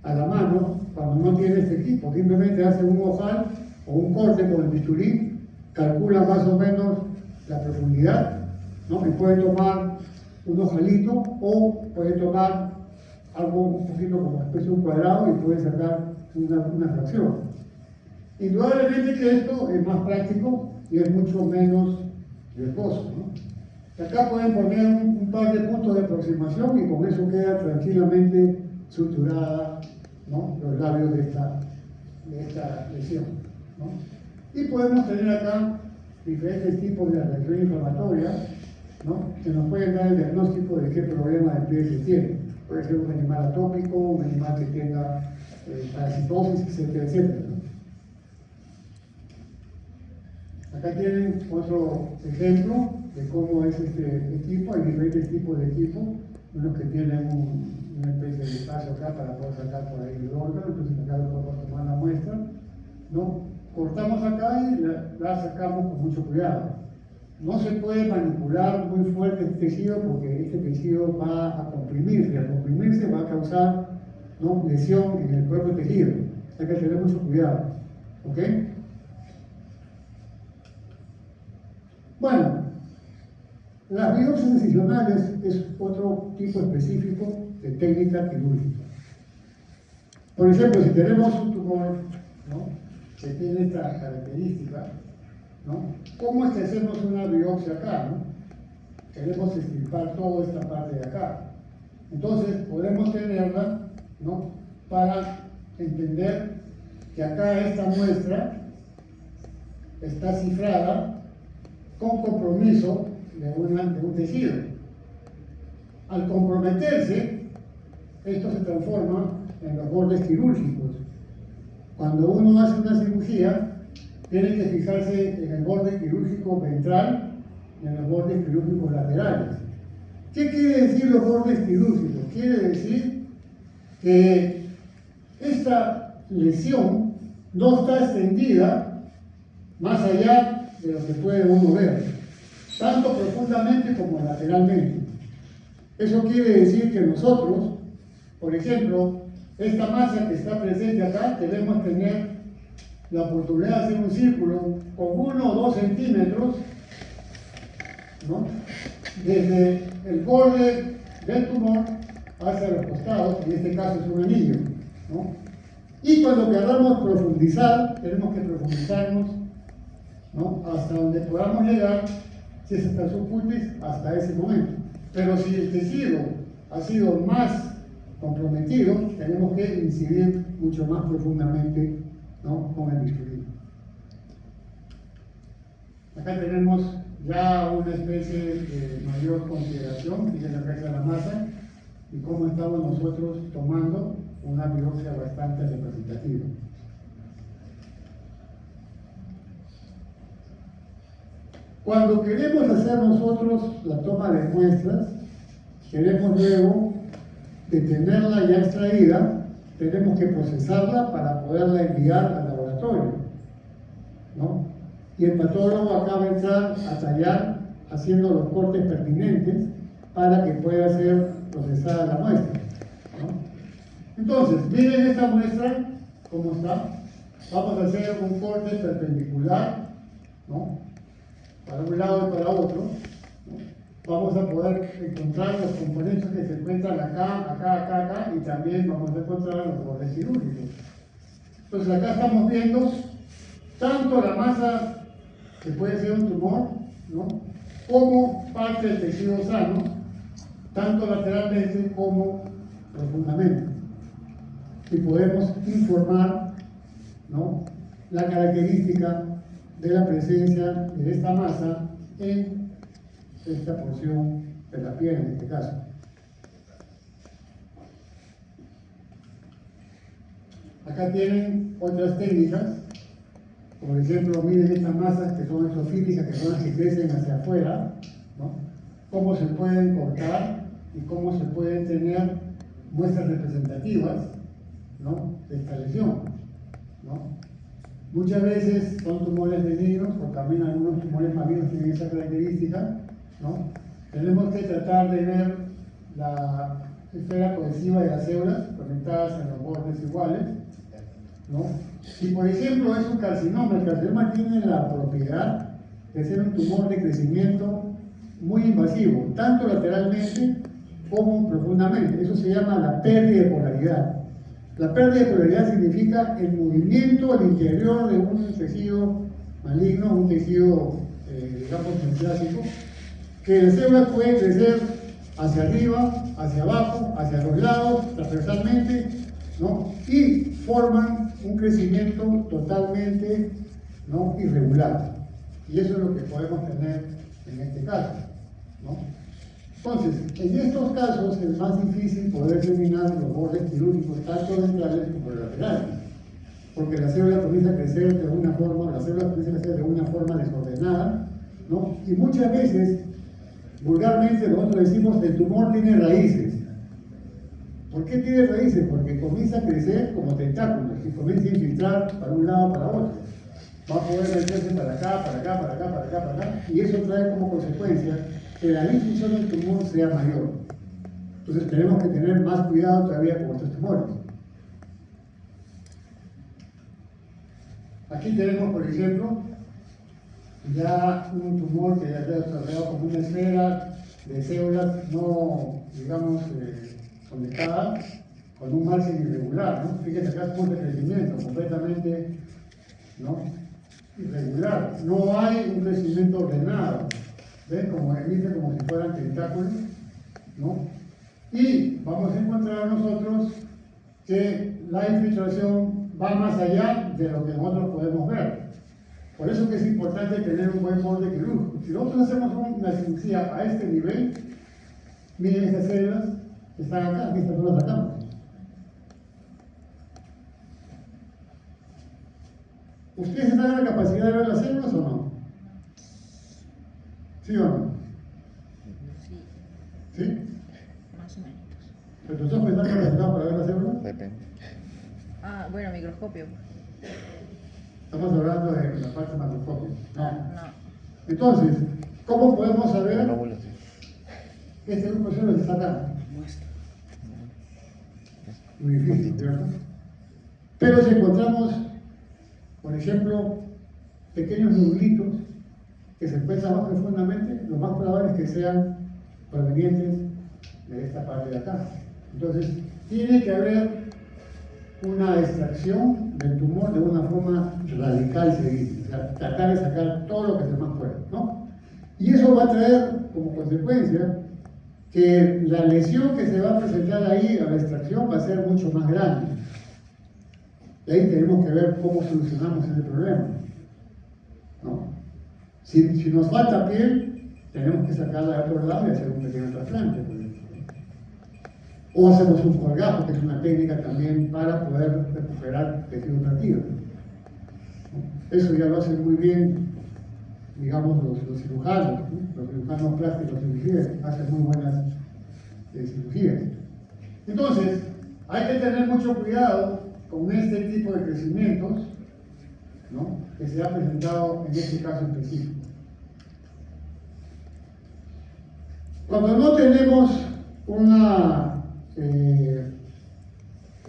a la mano cuando no tiene este equipo, simplemente hace un ojal o un corte con el bisturí, calcula más o menos la profundidad, ¿no? Y puede tomar un ojalito o puede tomar algo un poquito como especie de un cuadrado y puede sacar una fracción. Indudablemente que esto es más práctico y es mucho menos riesgoso, ¿no? Acá pueden poner un par de puntos de aproximación y con eso queda tranquilamente suturada, ¿no?, los labios de esta lesión, ¿no? Y podemos tener acá diferentes tipos de reacción inflamatoria, ¿no?, que nos pueden dar el diagnóstico de qué problema de piel se tiene. Puede ser un animal atópico, un animal que tenga parasitosis, etcétera, etcétera, ¿no? Acá tienen otro ejemplo de cómo es este equipo. Hay diferentes tipos de equipo, unos que tienen una especie de espacio acá para poder sacar por ahí el órgano, entonces acá lo podemos tomar la muestra, ¿no? Cortamos acá y la sacamos con mucho cuidado. No se puede manipular muy fuerte el tejido porque este tejido va a comprimirse, y al comprimirse va a causar, ¿no?, lesión en el propio tejido. Hay que tener mucho cuidado, ¿ok? Bueno, las biopsias incisionales es otro tipo específico de técnica quirúrgica. Por ejemplo, si tenemos un tumor, ¿no?, que tiene esta característica, ¿no?, ¿cómo es que hacemos una biopsia acá, ¿no? Queremos extirpar toda esta parte de acá. Entonces, podemos tenerla, ¿no?, para entender que acá esta muestra está cifrada con compromiso de un tejido. Al comprometerse, esto se transforma en los bordes quirúrgicos. Cuando uno hace una cirugía, tiene que fijarse en el borde quirúrgico ventral y en los bordes quirúrgicos laterales. ¿Qué quiere decir los bordes quirúrgicos? Quiere decir que esta lesión no está extendida más allá de lo que puede uno ver, tanto profundamente como lateralmente. Eso quiere decir que nosotros, por ejemplo, esta masa que está presente acá, debemos tener la oportunidad de hacer un círculo con 1 o 2 centímetros, ¿no?, desde el borde del tumor hacia los costados, en este caso es un anillo, ¿no? Y cuando queramos profundizar, tenemos que profundizarnos, ¿no?, hasta donde podamos llegar, si es hasta el subcutis, hasta ese momento. Pero si el tejido ha sido más comprometido, tenemos que incidir mucho más profundamente, ¿no?, con el bisturí. Acá tenemos ya una especie de mayor consideración, fíjense acá está la masa y cómo estamos nosotros tomando una biopsia bastante representativa. Cuando queremos hacer nosotros la toma de muestras, queremos luego de tenerla ya extraída, tenemos que procesarla para poderla enviar al laboratorio, ¿no? Y el patólogo acá va a entrar a tallar haciendo los cortes pertinentes para que pueda ser procesada la muestra, ¿no? Entonces, miren esta muestra, cómo está. Vamos a hacer un corte perpendicular, ¿no?, para un lado y para otro, ¿no? Vamos a poder encontrar los componentes que se encuentran acá, acá, acá, acá, y también vamos a encontrar los bordes quirúrgicos. Entonces acá estamos viendo tanto la masa que puede ser un tumor, ¿no?, como parte del tejido sano, tanto lateralmente como profundamente. Y podemos informar, ¿no?, la característica de la presencia de esta masa en esta porción de la piel en este caso. Acá tienen otras técnicas, por ejemplo, miren estas masas que son exofíticas, que son las que crecen hacia afuera, ¿no? Cómo se pueden cortar y cómo se pueden tener muestras representativas, ¿no?, de esta lesión, ¿no? Muchas veces son tumores benignos, o también algunos tumores malignos tienen esa característica, ¿no? Tenemos que tratar de ver la esfera cohesiva de las células conectadas en los bordes iguales, ¿no? Si por ejemplo es un carcinoma, el carcinoma tiene la propiedad de ser un tumor de crecimiento muy invasivo, tanto lateralmente como profundamente. Eso se llama la pérdida de polaridad. La pérdida de polaridad significa el movimiento al interior de un tejido maligno, un tejido, digamos, neoplásico, que las células pueden crecer hacia arriba, hacia abajo, hacia los lados, transversalmente, ¿no? Y forman un crecimiento totalmente, ¿no?, irregular. Y eso es lo que podemos tener en este caso, ¿no? Entonces, en estos casos es más difícil poder determinar los bordes quirúrgicos, tanto ventrales como laterales, porque la célula comienza a crecer de una forma, la célula comienza a crecer de una forma desordenada, ¿no? Y muchas veces, vulgarmente nosotros decimos que el tumor tiene raíces. ¿Por qué tiene raíces? Porque comienza a crecer como tentáculos y comienza a infiltrar para un lado, para otro. Va a poder meterse para acá, para acá, para acá, para acá, para acá, y eso trae como consecuencia que la difusión del tumor sea mayor. Entonces tenemos que tener más cuidado todavía con estos tumores. Aquí tenemos, por ejemplo, ya un tumor que ya queda desarrollado como una esfera de células no, digamos, conectadas, con un margen irregular, ¿no? Fíjense acá es un crecimiento completamente, ¿no?, irregular. No hay un crecimiento ordenado. ¿Ven? Como emite como si fueran tentáculos, ¿no? Y vamos a encontrar nosotros que la infiltración va más allá de lo que nosotros podemos ver. Por eso que es importante tener un buen borde quirúrgico. Si nosotros hacemos una cirugía a este nivel, miren estas células que están acá, aquí estas no las sacamos. ¿Ustedes están en la capacidad de ver las células o no? ¿Sí o no? Sí. ¿Sí? Más o menos. ¿Pero tus ojos están capacitados para ver las células? Depende. Ah, bueno, microscopio. Estamos hablando de la parte macroscópica. No. Entonces, ¿cómo podemos saber Una bola, sí. que este grupo de células está acá? Muy difícil, ¿cierto? Pero si encontramos, por ejemplo, pequeños nublitos que se encuentran más profundamente, lo más probable es que sean provenientes de esta parte de acá. Entonces, tiene que haber una extracción del tumor de una forma radical, se dice, o sea, tratar de sacar todo lo que se más pueda, ¿no? Y eso va a traer como consecuencia que la lesión que se va a presentar ahí a la extracción va a ser mucho más grande. Y ahí tenemos que ver cómo solucionamos ese problema, ¿no? Si nos falta piel, tenemos que sacarla de otro lado y hacer un pequeño trasplante, por ejemplo. O hacemos un colgajo, que es una técnica también para poder recuperar tejido operativo. Eso ya lo hacen muy bien, digamos, los cirujanos, ¿no? Los cirujanos plásticos cirugías hacen muy buenas cirugías. Entonces, hay que tener mucho cuidado con este tipo de crecimientos, ¿no?, que se ha presentado en este caso específico. Cuando no tenemos un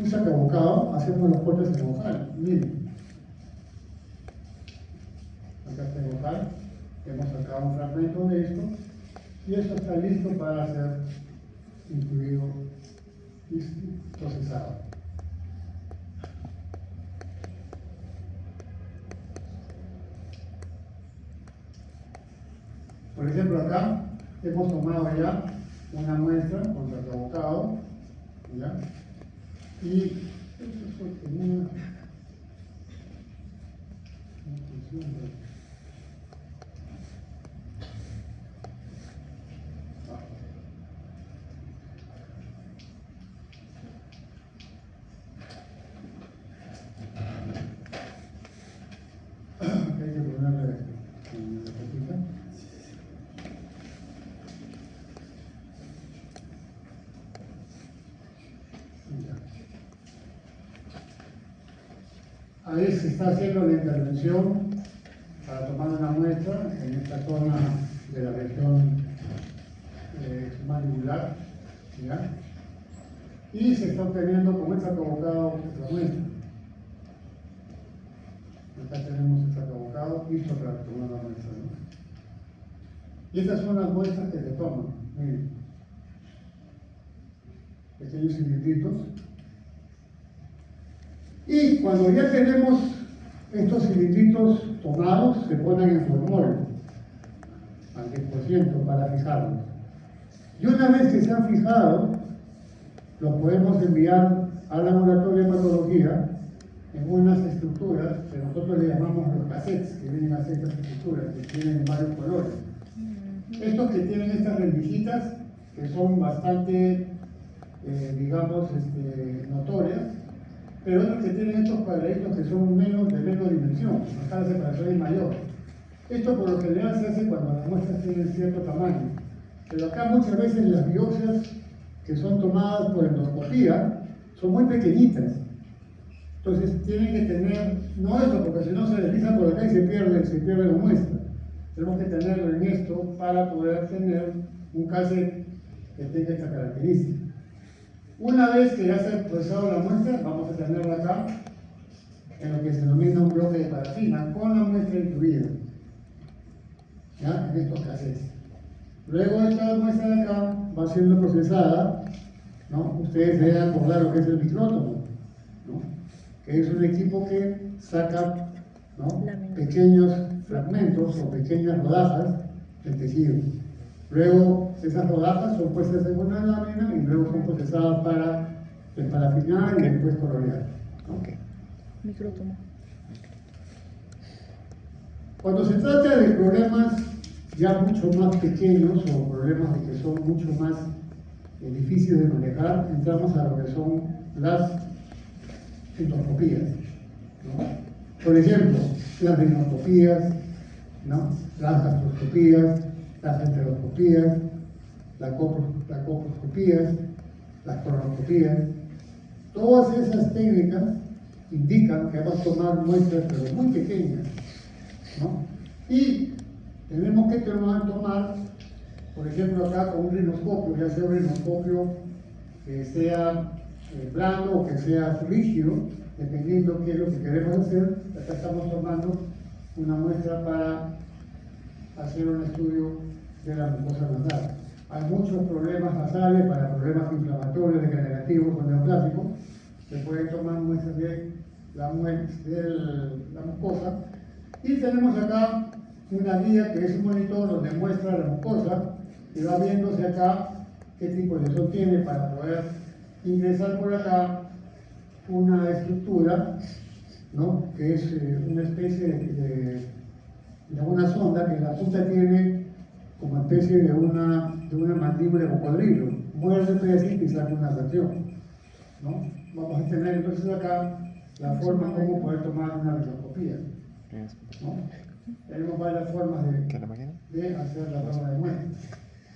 sacabocado, hacemos los cortes en ojal. Miren, acá está el ojal, hemos sacado un fragmento de esto y esto está listo para ser incluido y procesado. Por ejemplo, acá hemos tomado ya una muestra con sacabocado, ¿ya? Y esto tenía una función de... ahí se está haciendo la intervención para tomar una muestra en esta zona de la región mandibular, ¿ya? Y se está obteniendo con esta provocado la muestra. Acá tenemos esta provocado listo para tomar la muestra, ¿no? Y estas son las muestras que se toman. Miren, pequeños cilindritos. Y cuando ya tenemos estos cilindritos tomados, se ponen en formol al 10% para fijarlos. Y una vez que se han fijado, los podemos enviar al laboratorio de hematología en unas estructuras que nosotros le llamamos los cassettes, que vienen a ser estas estructuras, que tienen varios colores. Estos que tienen estas rendijitas, que son bastante, digamos, notorias, pero otros que tienen estos cuadraditos que son de menos dimensión, acá la separación es mayor. Esto por lo general se hace cuando las muestras tienen cierto tamaño, pero acá muchas veces las biopsias que son tomadas por endoscopía son muy pequeñitas. Entonces tienen que tener, no esto, porque si no se desliza por acá y se pierde la muestra. Tenemos que tenerlo en esto para poder tener un cassette que tenga esta característica. Una vez que ya se ha procesado la muestra, vamos a tenerla acá en lo que se denomina un bloque de parafina con la muestra incluida, ¿ya? En estos cassettes. Luego esta muestra de acá va siendo procesada, ¿no? Ustedes deben acordar lo que es el micrótomo, ¿no? Que es un equipo que saca, ¿no?, pequeños fragmentos o pequeñas rodajas del tejido. Luego esas rodajas son puestas en una lámina y luego son procesadas para parafinar y después colorear, ¿no? Micrótomo. Cuando se trata de problemas ya mucho más pequeños o problemas de que son mucho más difíciles de manejar, entramos a lo que son las endoscopías, ¿no? Por ejemplo, las rinoscopías, ¿no?, las gastroscopías, las enteroscopías, las coproscopías, las colonoscopías. Todas esas técnicas indican que vamos a tomar muestras pero muy pequeñas, ¿no? Y tenemos que tomar, por ejemplo, acá con un rinoscopio, ya sea un rinoscopio que sea blando o que sea rígido, dependiendo qué es lo que queremos hacer. Acá estamos tomando una muestra para hacer un estudio de la mucosa nasal. Hay muchos problemas nasales para problemas inflamatorios, degenerativos o neoplásicos. Se pueden tomar muestras de la mucosa. Y tenemos acá una guía que es un monitor donde muestra la mucosa y va viéndose acá qué tipo de lesión tiene para poder ingresar por acá una estructura, ¿no?, que es una especie de una sonda que en la punta tiene como especie de una mandíbula de cocodrilo. Muerde el pedacito y saca una reacción, ¿no? Vamos a tener entonces acá la forma como poder tomar una rinoscopía, ¿no? Tenemos varias formas de hacer la toma de muestras.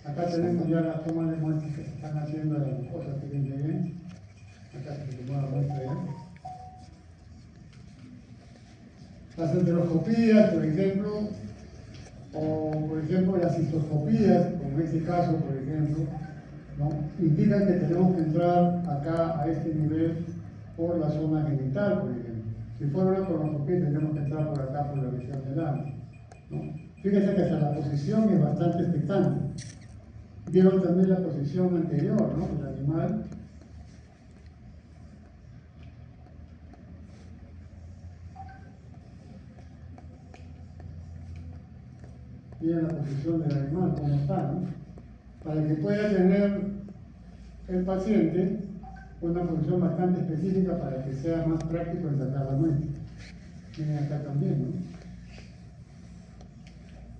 Acá tenemos ya las tomas de muestras que se están haciendo de las mucosas que vienen. Acá se tomó la muestra ya. Las enteroscopías, por ejemplo, o por ejemplo las cistoscopías, como en este caso, por ejemplo, ¿no?, indican que tenemos que entrar acá a este nivel por la zona genital, por ejemplo. Si fuera una colonoscopía tendríamos que entrar por acá, por la región del ano, ¿no? Fíjense que hasta la posición es bastante expectante. Vieron también la posición anterior, ¿no?, del animal. Miren la posición del animal, cómo está, ¿no?, para que pueda tener el paciente una posición bastante específica para que sea más práctico en sacar la muestra. Miren acá también, ¿no?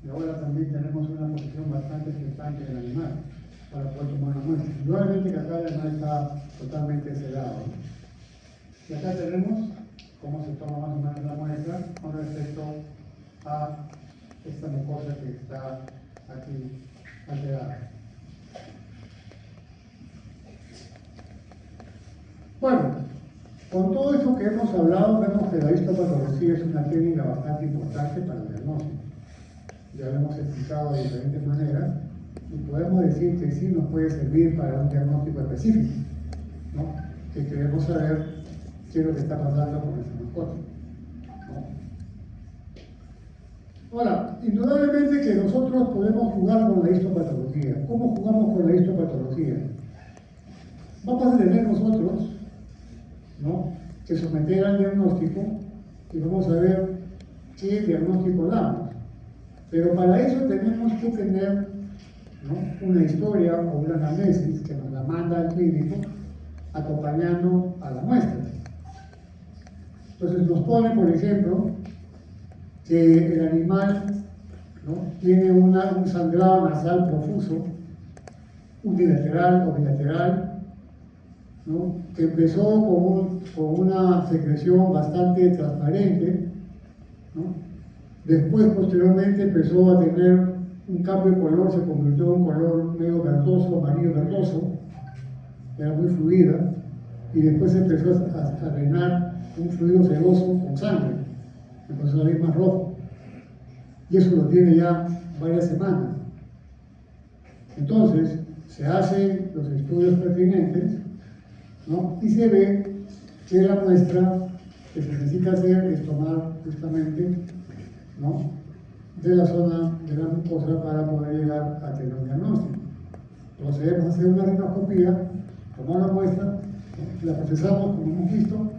Y ahora también tenemos una posición bastante expectante del animal para poder tomar la muestra. Igualmente que acá el animal está totalmente sedado, ¿no? Y acá tenemos cómo se toma más o menos la muestra con respecto a esta mucosa que está aquí alterada. Bueno, Con todo esto que hemos hablado, vemos que la histopatología es una técnica bastante importante para el diagnóstico. Ya lo hemos explicado de diferentes maneras y podemos decir que sí nos puede servir para un diagnóstico específico, ¿no? Que queremos saber qué es lo que está pasando con esa mascota, ¿no? Ahora, indudablemente que nosotros podemos jugar con la histopatología. ¿Cómo jugamos con la histopatología? Vamos a tener nosotros, ¿no?, que someter al diagnóstico y vamos a ver qué diagnóstico damos. Pero para eso tenemos que tener, ¿no?, una historia o una anamnesis que nos la manda el clínico acompañando a la muestra. Entonces nos pone, por ejemplo, que el animal, ¿no?, tiene un sangrado nasal profuso, unilateral o bilateral, ¿no?, que empezó con una secreción bastante transparente, ¿no? Después, posteriormente, empezó a tener un cambio de color, se convirtió en un color medio verdoso, amarillo verdoso, era muy fluida, y después empezó a drenar un fluido sedoso con sangre, empezó a salir más rojo, y eso lo tiene ya varias semanas. Entonces, se hacen los estudios pertinentes, ¿no?, y se ve que la muestra que se necesita hacer es tomar justamente, ¿no?, de la zona de la mucosa para poder llegar a tener un diagnóstico. Procedemos a hacer una radiografía, tomamos la muestra, ¿no?, la procesamos como hemos visto,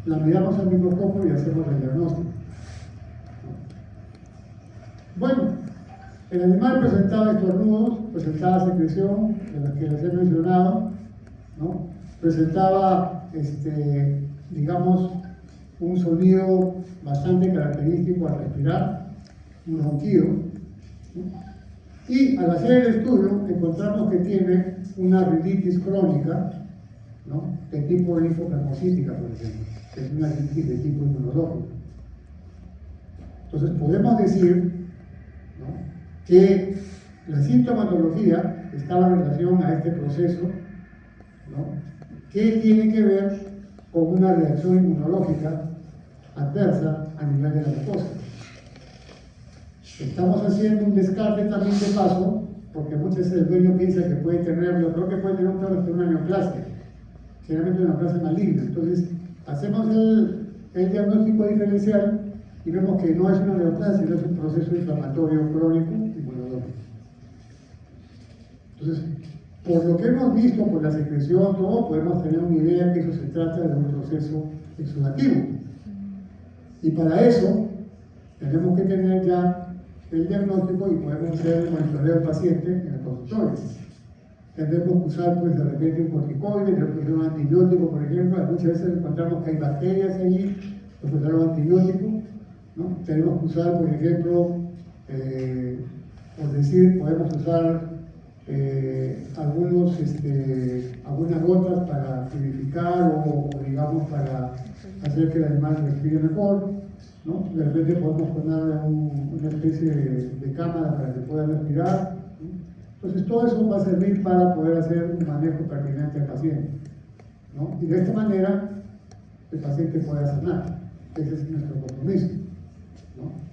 la miramos al microscopio y hacemos el diagnóstico, ¿no? Bueno, el animal presentaba estornudos, presentaba secreción, de las que les he mencionado, ¿no?, presentaba, digamos, un sonido bastante característico al respirar, un ronquido, ¿no? Y al hacer el estudio encontramos que tiene una rinitis crónica, ¿no?, de tipo linfoplasmocítica, por ejemplo, que es una rinitis de tipo inmunológico. Entonces podemos decir, ¿no?, que la sintomatología estaba en relación a este proceso, ¿no?, que tiene que ver con una reacción inmunológica adversa a nivel de la mucosa. Estamos haciendo un descarte también de paso, porque muchas veces el dueño piensa que puede tener, yo creo que puede tener una neoplasia, generalmente una neoplasia maligna. Entonces, hacemos el diagnóstico diferencial y vemos que no es una neoplasia, sino es un proceso inflamatorio crónico inmunológico. Entonces, por lo que hemos visto, por la secreción, todo, podemos tener una idea que eso se trata de un proceso exudativo. Y para eso, tenemos que tener ya el diagnóstico y podemos hacer el monitoreo del paciente en el consultorio. Tendremos que usar, pues, de repente un corticoide, tendremos que usar un antibiótico, por ejemplo. Muchas veces encontramos que hay bacterias allí, nos usamos antibióticos, ¿no? Tenemos que usar, por ejemplo, por decir, podemos usar algunas gotas para purificar o digamos para hacer que el animal respire mejor, ¿no? De repente podemos ponerle una especie de cámara para que pueda respirar, ¿no? Entonces todo eso va a servir para poder hacer un manejo pertinente al paciente, ¿no? Y de esta manera el paciente pueda sanar. Ese es nuestro compromiso, ¿no?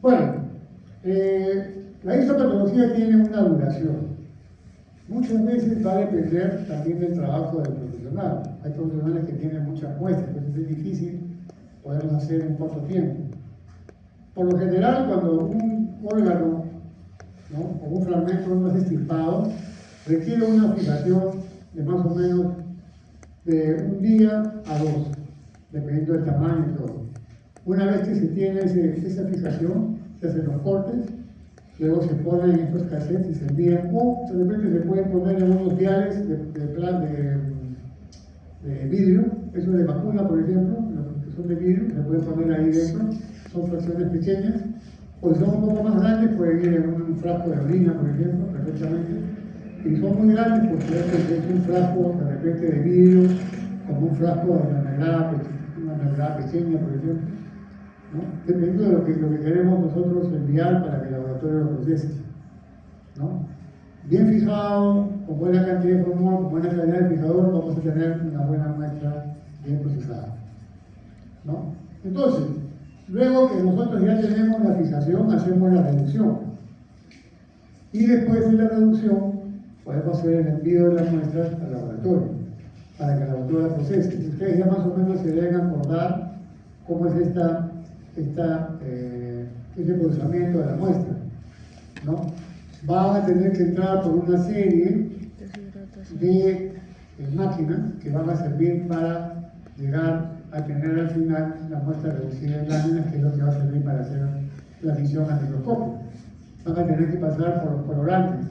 Bueno, la histopatología tiene una duración. Muchas veces va a depender también del trabajo del profesional. Hay profesionales que tienen muchas muestras, entonces es difícil poderlo hacer en corto tiempo. Por lo general, cuando un órgano, ¿no?, o un fragmento no es extirpado, requiere una fijación de más o menos de un día a dos, dependiendo del tamaño y todo. Una vez que se tiene esa fijación, se hacen los cortes, luego se ponen en estos cassettes y se envían, o de repente se pueden poner en unos viales de vidrio, eso de vacuna, por ejemplo, los que son de vidrio, se pueden poner ahí dentro, son fracciones pequeñas, o si son un poco más grandes, pueden ir en un frasco de orina, por ejemplo, perfectamente, y son muy grandes porque es un frasco de repente de vidrio, como un frasco de una mermelada pequeña, por ejemplo, ¿no? Dependiendo de lo que queremos nosotros enviar para que el laboratorio lo procese, ¿no? Bien fijado, con buena cantidad de formol, con buena calidad de fijador, vamos a tener una buena muestra bien procesada, ¿no? Entonces, luego que nosotros ya tenemos la fijación, hacemos la reducción. Y después de la reducción, podemos hacer el envío de las muestras al laboratorio, para que el laboratorio la procese. Ustedes ya más o menos se deben acordar cómo es este procesamiento de la muestra, ¿no? Van a tener que entrar por una serie de máquinas que van a servir para llegar a tener al final la muestra reducida en láminas, que es lo que va a servir para hacer la visión al microscopio. Van a tener que pasar por los colorantes,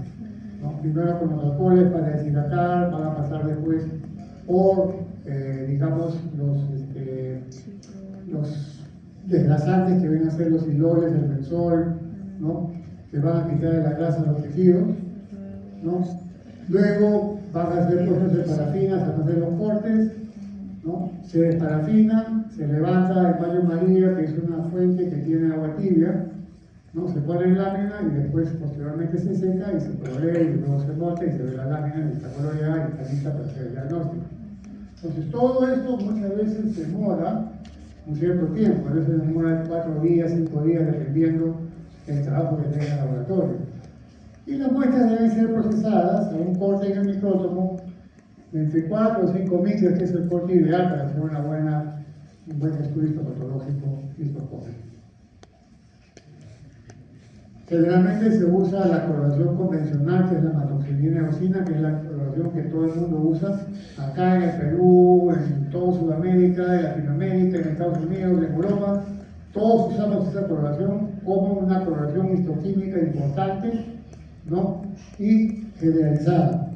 ¿no? Primero con los alcoholes para deshidratar, van a pasar después por, digamos, los desgrasantes que vienen a ser los hiloles, el benzol, ¿no? Que van a quitar de la grasa los tejidos, ¿no? Luego van a hacer procesos de parafina hasta hacer los cortes, ¿no? Se desparafina, se levanta el baño María, que es una fuente que tiene agua tibia, ¿no? Se pone en lámina y después posteriormente se seca y se provee y luego se monta y se ve la lámina y está coloreada y está lista para hacer el diagnóstico. Entonces todo esto muchas veces demora un cierto tiempo, a veces demora 4 días, 5 días, dependiendo del trabajo que tenga el laboratorio. Y las muestras deben ser procesadas a un corte en el micrótomo de entre 4 o 5 micras, que es el corte ideal para hacer un buen estudio histopatológico microscópico. Generalmente se usa la coloración convencional, que es la matoxilina eosina, que es la coloración que todo el mundo usa acá en el Perú, en toda Sudamérica, en Latinoamérica, en Estados Unidos, en Europa. Todos usamos esa coloración como una coloración histoquímica importante, ¿no? Y generalizada,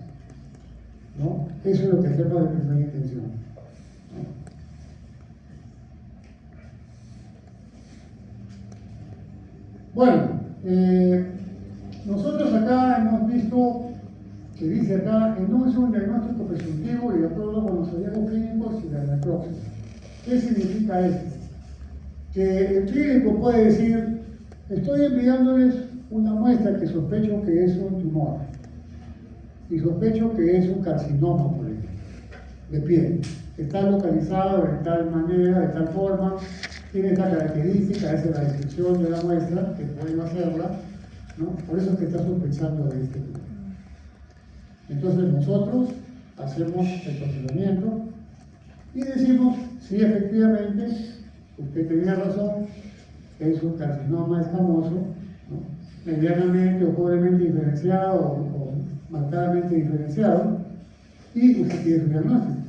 ¿no? Eso es lo que hacemos de primera intención, ¿no? Bueno, nosotros acá hemos visto que dice acá, enuncio un diagnóstico presuntivo y de acuerdo con los hallazgos clínicos y la necropsia. ¿Qué significa esto? Que el clínico puede decir, estoy enviándoles una muestra que sospecho que es un tumor y sospecho que es un carcinoma, por ejemplo, de piel. Está localizado de tal manera, de tal forma, tiene esta característica, esa es la descripción de la muestra, que pueden hacerla, ¿no? Por eso es que está sospechando de este tumor. Entonces nosotros hacemos el procedimiento y decimos, sí, efectivamente, usted tenía razón, es un carcinoma escamoso, ¿no? Medianamente o pobremente diferenciado o marcadamente diferenciado, y usted tiene su diagnóstico.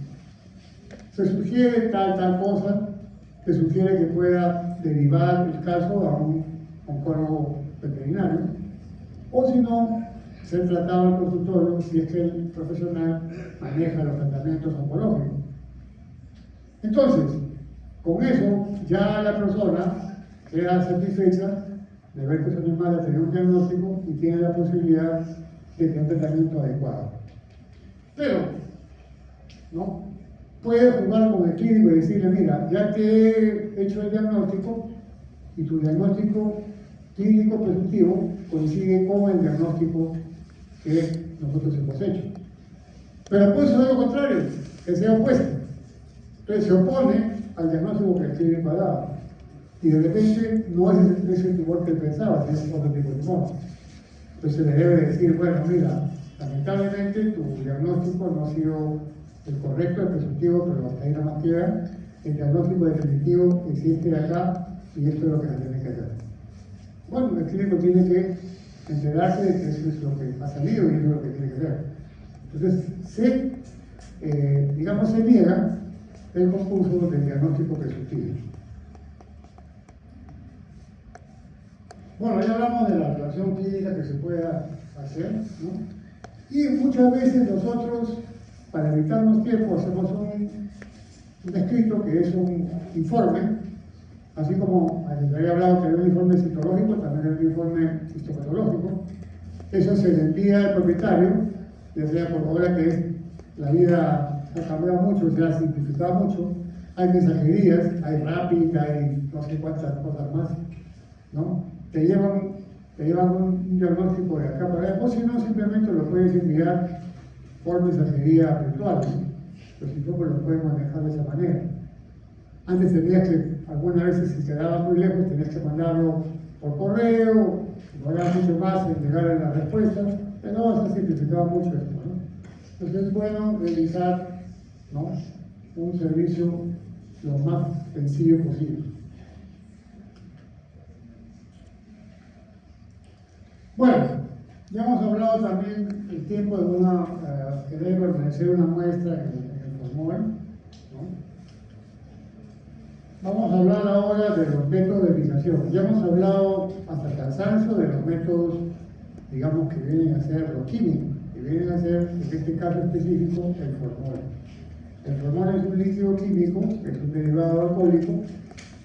Se sugiere tal cosa, se sugiere que pueda derivar el caso a un oncólogo veterinario, o si no, ser tratado en el consultorio si es que el profesional maneja los tratamientos oncológicos. Entonces, con eso ya la persona queda satisfecha de ver que su animal ha tenido un diagnóstico y tiene la posibilidad de tener un tratamiento adecuado. Pero, ¿no? Puede jugar con el clínico y decirle, mira, ya te he hecho el diagnóstico y tu diagnóstico clínico presuntivo coincide con el diagnóstico que nosotros hemos hecho. Pero puede ser lo contrario, que sea opuesto. Entonces se opone al diagnóstico que el clínico ha dado. Y de repente no es ese tumor que él pensaba, sino es otro tipo de tumor. Entonces se le debe decir, bueno, mira, lamentablemente tu diagnóstico no ha sido el correcto, el presuntivo, pero hasta ahí nada más queda. El diagnóstico definitivo existe acá y esto es lo que se tiene que hacer. Bueno, el clínico tiene que enterarse de que eso es lo que ha salido y eso es lo que tiene que hacer. Entonces, se niega el concurso del diagnóstico presuntivo. Bueno, ya hablamos de la relación clínica que se pueda hacer, ¿no? Y muchas veces nosotros, para evitarnos tiempo, hacemos un escrito que es un informe, así como les había hablado que hay un informe citológico, también hay un informe histopatológico. Eso se le envía al propietario, ya sea por ahora que la vida ha cambiado mucho, se ha simplificado mucho, hay mensajerías, hay Rapid, hay no sé cuántas cosas más, ¿no? Te llevan un diagnóstico de acá para allá, o si no, simplemente lo puedes enviar por mensajería virtual, ¿no? Pero si no, pues lo puedes manejar de esa manera. Antes tenías que, algunas veces si quedaba muy lejos, tenías que mandarlo por correo, demoraba mucho más en llegar a la respuesta, pero se simplificaba mucho esto, ¿no? Entonces es bueno realizar, ¿no?, un servicio lo más sencillo posible. Bueno, ya hemos hablado también el tiempo de que debe permanecer una muestra en el formol, ¿no? Vamos a hablar ahora de los métodos de fijación. Ya hemos hablado hasta el cansancio de los métodos, digamos, que vienen a ser los químicos, que vienen a ser, en este caso específico, el formol. El formol es un líquido químico, es un derivado alcohólico,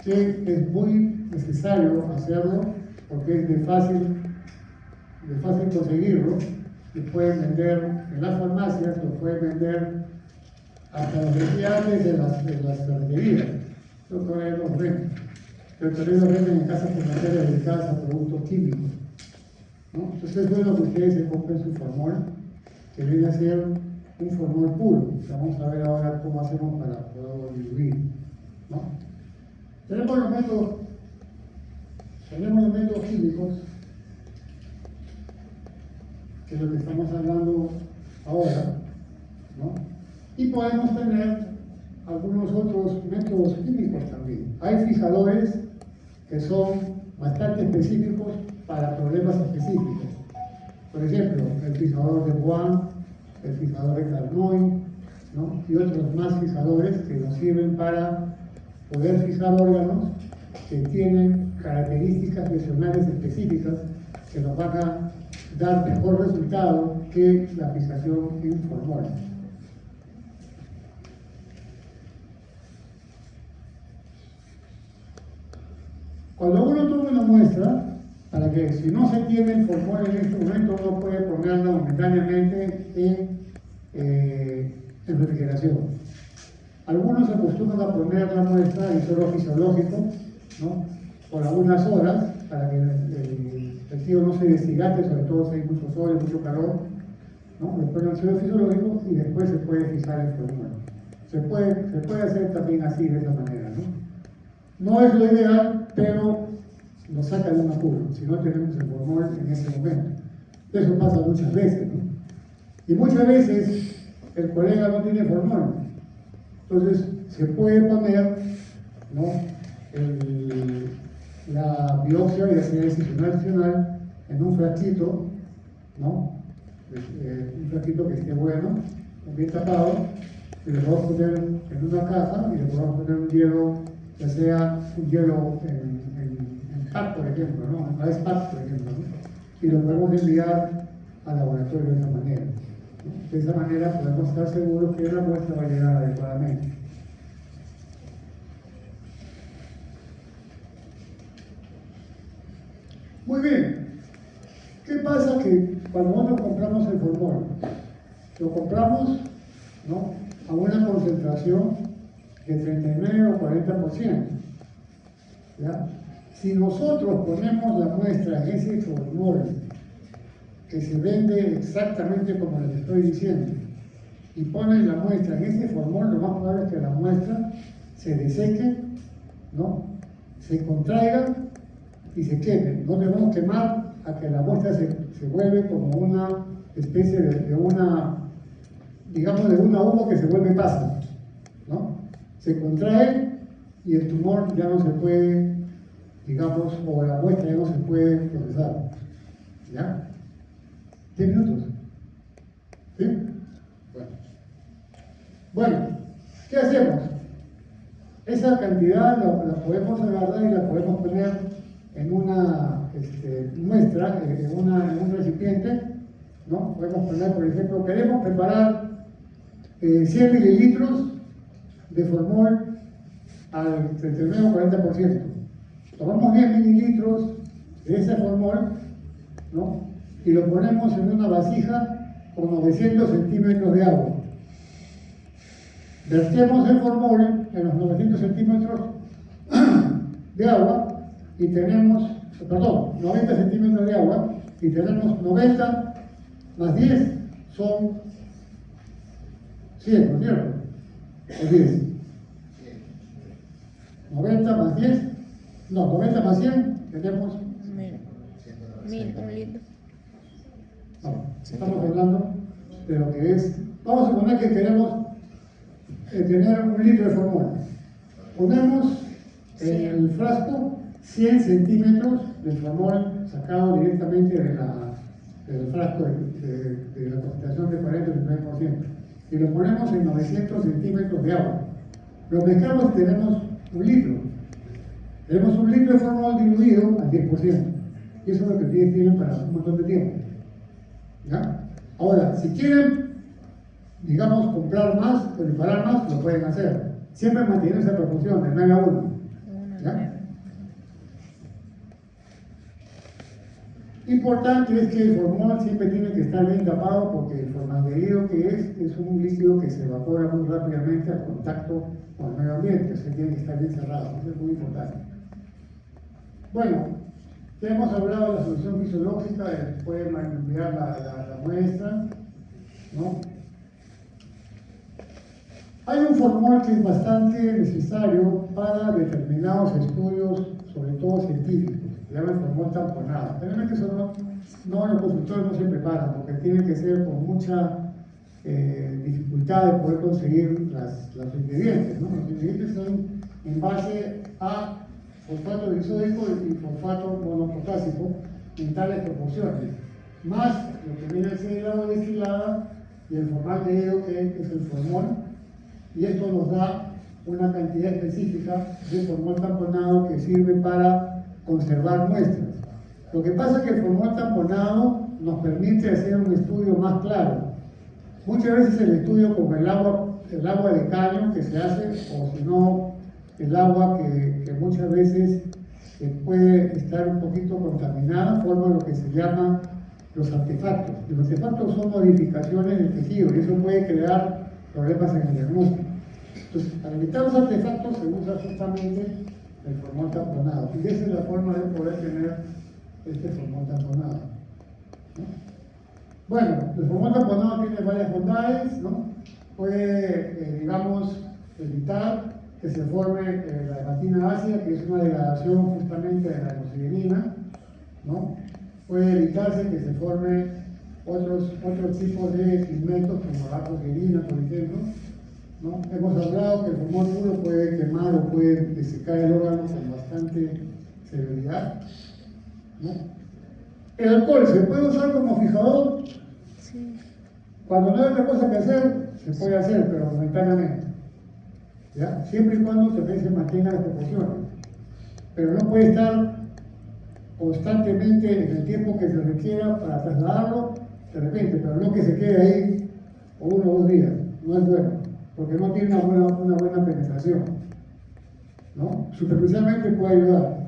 que es muy necesario hacerlo porque es de fácil conseguirlo. Lo pueden vender en las farmacias, lo pueden vender hasta los estudiantes de las ferreterías. Yo todavía los venden, pero también los venden en casas comerciales dedicadas a productos químicos, ¿no? Entonces es bueno que ustedes se compren su formol, que viene a ser un formol puro. Vamos a ver ahora cómo hacemos para poderlo diluir, ¿no? Tenemos los métodos químicos, que es lo que estamos hablando ahora, ¿no? Y podemos tener algunos otros métodos químicos también. Hay fijadores que son bastante específicos para problemas específicos. Por ejemplo, el fijador de Bois, el fijador de Carnoy, ¿no?, y otros más fijadores que nos sirven para poder fijar órganos que tienen características lesionales específicas que nos van a dar mejor resultado que la fijación en formol. Cuando uno toma una muestra, para que si no se tiene el formol en este momento, uno puede ponerla momentáneamente en refrigeración. Algunos se acostumbran a poner la muestra en suelo fisiológico, ¿no?, por algunas horas, para que el tejido no se deshidrate, sobre todo si hay mucho sol y mucho calor, ¿no? Le ponen el suelo fisiológico y después se puede fijar el formol. Se puede hacer también así, de esa manera, ¿no? No es lo ideal, pero nos saca de un apuro, si no tenemos el formol en ese momento. Eso pasa muchas veces, ¿no? Y muchas veces el colega no tiene formol. Entonces se puede poner, ¿no?, la biopsia, ya sea incisional en un frasquito, ¿no?, un frasquito que esté bueno, bien tapado, y le podemos poner en una caja y le podemos poner un hielo, ya sea un hielo en pack, por ejemplo, ¿no?, en ice pack, por ejemplo, ¿no?, y lo podemos enviar al laboratorio de esa manera, ¿no? De esa manera podemos estar seguros que la muestra va a llegar adecuadamente. Muy bien. ¿Qué pasa? Que cuando nosotros compramos el formol, lo compramos, ¿no?, a una concentración de 39 o 40%. ¿Ya? Si nosotros ponemos la muestra en ese formol, que se vende exactamente como les estoy diciendo, y ponen la muestra en ese formol, lo más probable es que la muestra se deseque, ¿no?, se contraiga y se queme. No debemos quemar a que la muestra se vuelve como una especie de una, digamos, de una uva que se vuelve pasta, ¿no? Se contrae y el tumor ya no se puede, digamos, o la muestra ya no se puede procesar. ¿Ya? 10 minutos. ¿Sí? Bueno, ¿qué hacemos? Esa cantidad la podemos agarrar y la podemos poner en una muestra, en un recipiente, ¿no? Podemos poner, por ejemplo, queremos preparar 100 mililitros de formol al 39 o 40%. Tomamos 10 mililitros de ese formol, ¿no?, y lo ponemos en una vasija con 900 centímetros de agua. vertemos el formol en los 900 centímetros de agua y tenemos, perdón, 90 centímetros de agua y tenemos 90 más 10 son 100, ¿no es cierto? O 10. 90 más 10, no, 90 más 100 tenemos... 1000, un litro. No, estamos hablando de lo que es... Vamos a suponer que queremos tener un litro de formol. Ponemos en el frasco 100 centímetros de formol sacado directamente del frasco de la concentración de 40 o 39%. Y lo ponemos en 900 centímetros de agua. Lo mezclamos y tenemos un litro. Tenemos un litro de formol diluido al 10%. Y eso es lo que ustedes tienen para un montón de tiempo. ¿Ya? Ahora, si quieren, digamos, comprar más, preparar más, lo pueden hacer. Siempre manteniendo esa proporción de 9 a 1. ¿Ya? Importante es que el formol siempre tiene que estar bien tapado porque el formaldehído que es un líquido que se evapora muy rápidamente al contacto con el medio ambiente, o sea, tiene que estar bien cerrado, eso es muy importante. Bueno, ya hemos hablado de la solución fisiológica, pueden enviar la muestra, ¿no? Hay un formol que es bastante necesario para determinados estudios, sobre todo científicos. Se llama el formol tamponado. Realmente eso los consultores no se preparan porque tiene que ser con mucha dificultad de poder conseguir los ingredientes, ¿no? Los ingredientes son en base a fosfato disódico y fosfato monopotásico en tales proporciones, más lo que viene a ser el agua destilada y el formaldehído que es el formol, y esto nos da una cantidad específica de formol tamponado que sirve para conservar muestras. Lo que pasa es que el formol tamponado nos permite hacer un estudio más claro. Muchas veces el estudio como el agua de caño que se hace, o si no, el agua que muchas veces puede estar un poquito contaminada, forma lo que se llama los artefactos. Y los artefactos son modificaciones del tejido y eso puede crear problemas en el diagnóstico. Entonces, para evitar los artefactos se usa justamente el formol tamponado. Y esa es la forma de poder tener este formol tamponado, ¿no? Bueno, el formol tamponado tiene varias bondades, ¿no? Puede, digamos, evitar que se forme la hepatina ácida, que es una degradación justamente de la hemosiderina, ¿no? Puede evitarse que se forme otros tipos de pigmentos como la apogerina, por ejemplo, ¿no? Hemos hablado que el formol puro puede quemar o puede desecar el órgano con bastante severidad, ¿no? El alcohol se puede usar como fijador. Sí. Cuando no hay otra cosa que hacer, se puede hacer, pero momentáneamente, ¿ya? Siempre y cuando se mantengan las proporciones. Pero no puede estar constantemente en el tiempo que se requiera para trasladarlo de repente, pero no que se quede ahí por 1 o 2 días. No es bueno, porque no tiene una buena penetración, ¿no? Superficialmente puede ayudar.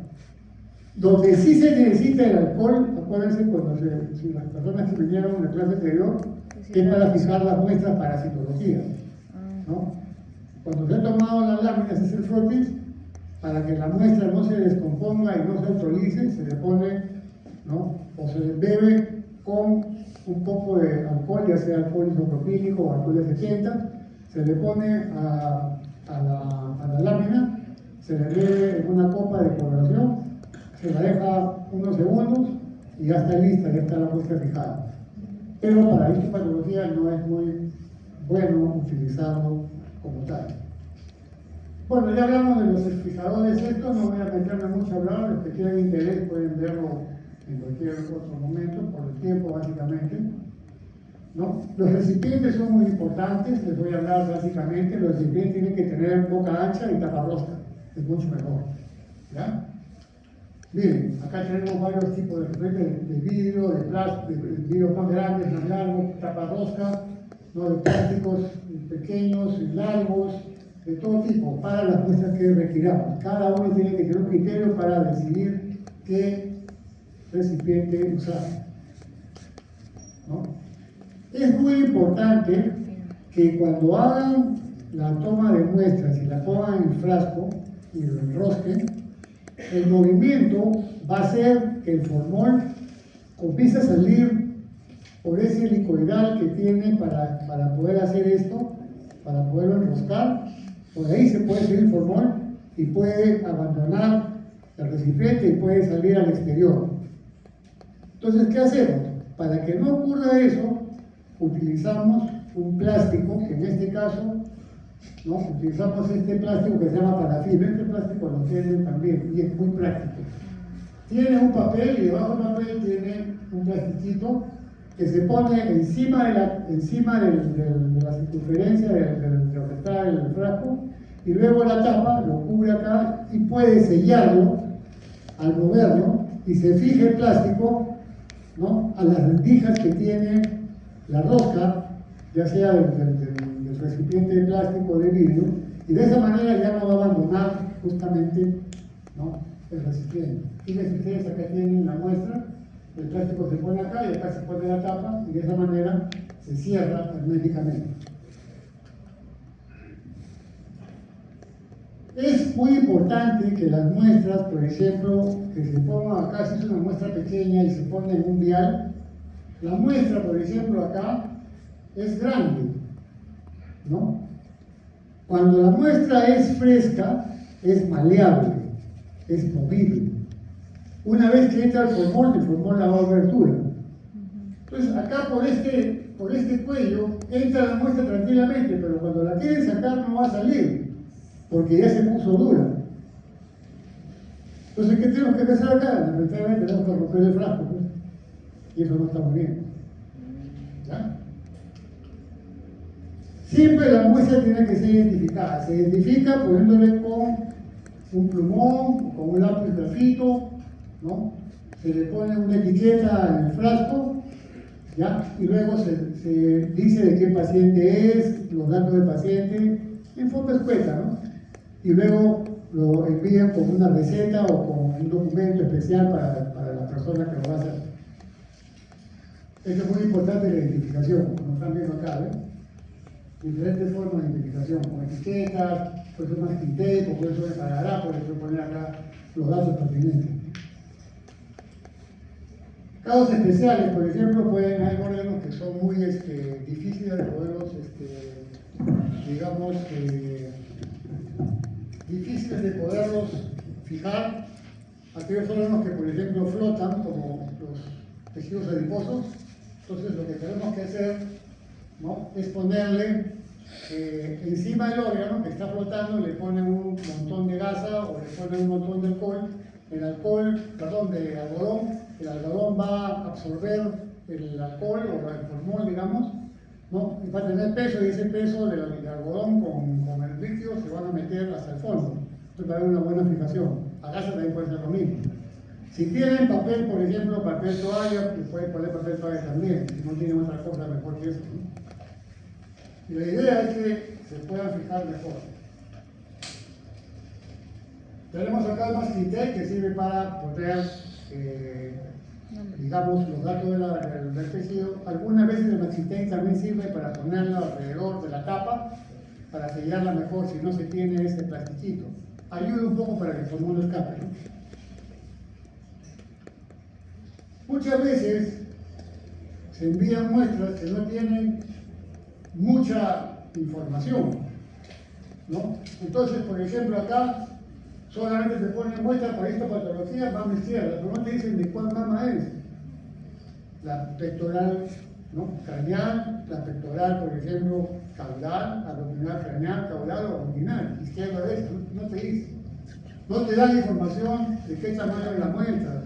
Donde sí se necesita el alcohol, acuérdense cuando si las personas que vinieron en la clase anterior, es para fijar las muestras para citología, ¿no? Cuando se ha tomado las láminas, es el frotis, para que la muestra no se descomponga y no se autorice, se le pone, ¿no? O se le bebe con un poco de alcohol, ya sea alcohol isopropílico o alcohol de 70, se le pone a la lámina, se le bebe en una copa de coloración, se la deja unos segundos y ya está lista, ya está la muestra fijada. Pero para histopatología no es muy bueno utilizarlo como tal. Bueno, ya hablamos de los fijadores estos, no voy a meterme mucho a hablar, los que tengan interés pueden verlo en cualquier otro momento, por el tiempo básicamente, ¿no? Los recipientes son muy importantes, les voy a hablar básicamente. Los recipientes tienen que tener boca ancha y taparrosca, es mucho mejor, ¿ya? Miren, acá tenemos varios tipos de recipientes de vidrio, de plástico, de vidrio más grandes, más largos, taparrosca, ¿no? De plásticos pequeños y largos, de todo tipo, para las muestras que requiramos. Cada uno tiene que tener un criterio para decidir qué recipiente usar, ¿no? Es muy importante que cuando hagan la toma de muestras y la pongan en el frasco y lo enrosquen, el movimiento va a hacer que el formol comience a salir por ese helicoidal que tiene para poder hacer esto, para poderlo enroscar. Por ahí se puede seguir el formol y puede abandonar el recipiente y puede salir al exterior. Entonces, ¿qué hacemos? Para que no ocurra eso, utilizamos un plástico, que en este caso, ¿no? Utilizamos este plástico que se llama parafina. Este plástico lo tienen también y es muy práctico. Tiene un papel y debajo del papel tiene un plastiquito que se pone encima de la circunferencia de donde está el frasco, y luego la tapa lo cubre acá y puede sellarlo al moverlo y se fija el plástico, ¿no?, a las rendijas que tiene la rosca, ya sea del recipiente de plástico o de vidrio, y de esa manera ya no va a abandonar justamente, ¿no?, el recipiente. Fíjense ustedes, acá tienen la muestra, el plástico se pone acá y acá se pone la tapa, y de esa manera se cierra herméticamente. Es muy importante que las muestras, por ejemplo, que se pongan acá, si es una muestra pequeña y se pone en un vial, la muestra, por ejemplo, acá es grande, ¿no? Cuando la muestra es fresca, es maleable, es movible. Una vez que entra el formol la va a abertura. Entonces, acá por este cuello entra la muestra tranquilamente, pero cuando la quieren sacar no va a salir, porque ya se puso dura. Entonces, ¿qué tenemos que hacer acá? Lamentablemente tenemos que romper el frasco, pues, y eso no está muy bien. ¿Ya? Siempre la muestra tiene que ser identificada. Se identifica poniéndole con un plumón, con un lápiz grafito, ¿no? Se le pone una etiqueta en el frasco, ¿ya? Y luego se dice de qué paciente es, los datos del paciente, en forma escueta, ¿no? Y luego lo envían con una receta o con un documento especial para la persona que lo va a hacer. Esto es muy importante, la identificación, como están viendo acá, ¿ven? Diferentes formas de identificación, con etiquetas, puede ser masking tape, o puede ser esparadrapo, puede poner acá los datos pertinentes. Casos especiales, por ejemplo, hay órganos que son muy difíciles de poderlos, digamos, difíciles de poderlos fijar. Aquellos órganos que, por ejemplo, flotan, como los tejidos adiposos. Entonces, lo que tenemos que hacer, ¿no?, es ponerle encima del órgano que está flotando, le ponen un montón de gasa o le ponen un montón de alcohol. De algodón. El algodón va a absorber el alcohol o el formol, digamos, ¿no? Y va a tener peso, y ese peso del algodón con el líquido se van a meter hasta el fondo. Entonces va a haber una buena fijación. A gasa también puede ser lo mismo. Si tienen papel, por ejemplo, papel toalla, pueden poner papel toalla también. Si no tienen otra cosa, mejor que eso, ¿no? Y la idea es que se puedan fijar mejor. Tenemos acá el masking tape, que sirve para poner, digamos, los datos del tejido. Algunas veces el masking tape también sirve para ponerlo alrededor de la tapa, para sellarla mejor si no se tiene ese plastiquito. Ayuda un poco para que el formol no escape, ¿no? Muchas veces se envían muestras que no tienen mucha información, ¿no? Entonces, por ejemplo, acá solamente te ponen muestras para histopatología, mama izquierda, pero no te dicen de cuál mama es. La pectoral, ¿no?, craneal, la pectoral, por ejemplo, caudal, abdominal craneal, caudal o abdominal, izquierda o derecha, no te dice. No te da la información de qué tamaño es la muestra,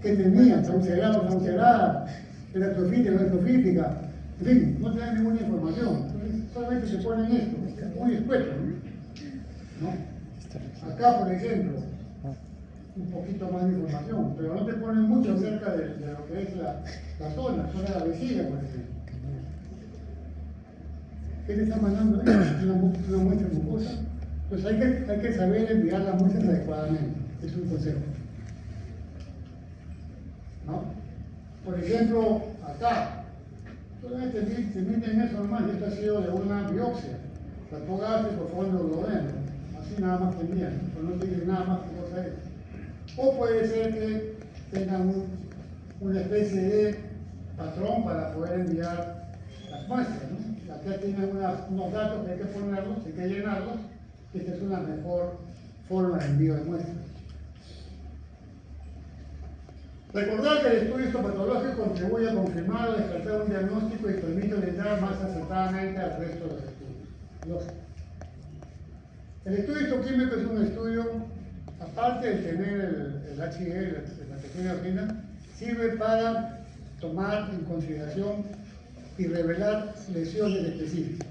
qué tenía, está uncerada, era estrofítica o no estrofítica, en fin, no te dan ninguna información. Entonces, solamente se ponen esto, muy escueto, ¿no? Acá, por ejemplo, un poquito más de información, pero no te ponen mucho acerca de lo que es la zona de la vejiga, por ejemplo. ¿Qué te está mandando ahí? Una muestra mucosa. Pues hay que saber enviar las muestras adecuadamente, es un consejo, ¿no? Por ejemplo, acá, solamente se meten eso nomás, y esto ha sido de una biopsia. trató gástrico, fondo duodeno, así nada más tenían, pero no tienen nada más que cosa es. O puede ser que tengan una especie de patrón para poder enviar las muestras, ¿no? Acá tienen unos datos que hay que ponerlos, hay que llenarlos, y esta es una mejor forma de envío de muestras. Recordar que el estudio histopatológico contribuye a confirmar o descartar un diagnóstico y permite orientar más acertadamente al resto de los estudios. El estudio histoquímico es un estudio, aparte de tener el HIE, la pequeña orina, sirve para tomar en consideración y revelar lesiones específicas.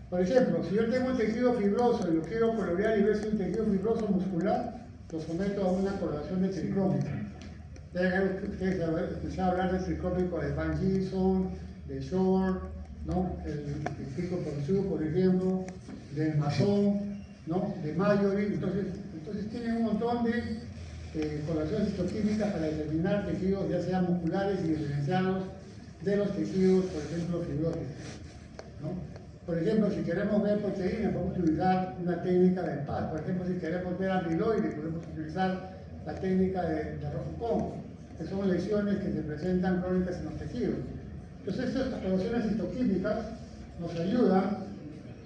Por ejemplo, si yo tengo un tejido fibroso y lo quiero colorear y ver si es un tejido fibroso muscular, lo someto a una coloración de tricrómica. Ustedes escucharon hablar del tricrómico de Van Gilson, de Shore, ¿no? El pico Ponsu, por ejemplo, del Masón, ¿no? De Mallory. Entonces tienen un montón de coloraciones histoquímicas para determinar tejidos, ya sean musculares y diferenciados de los tejidos, por ejemplo, fibróticos, ¿no? Por ejemplo, si queremos ver proteínas, podemos utilizar una técnica de PAD. Por ejemplo, si queremos ver amiloide, podemos utilizar la técnica de Rojo-Congo, que son lesiones que se presentan crónicas en los tejidos. Entonces, estas coloraciones histoquímicas nos ayudan,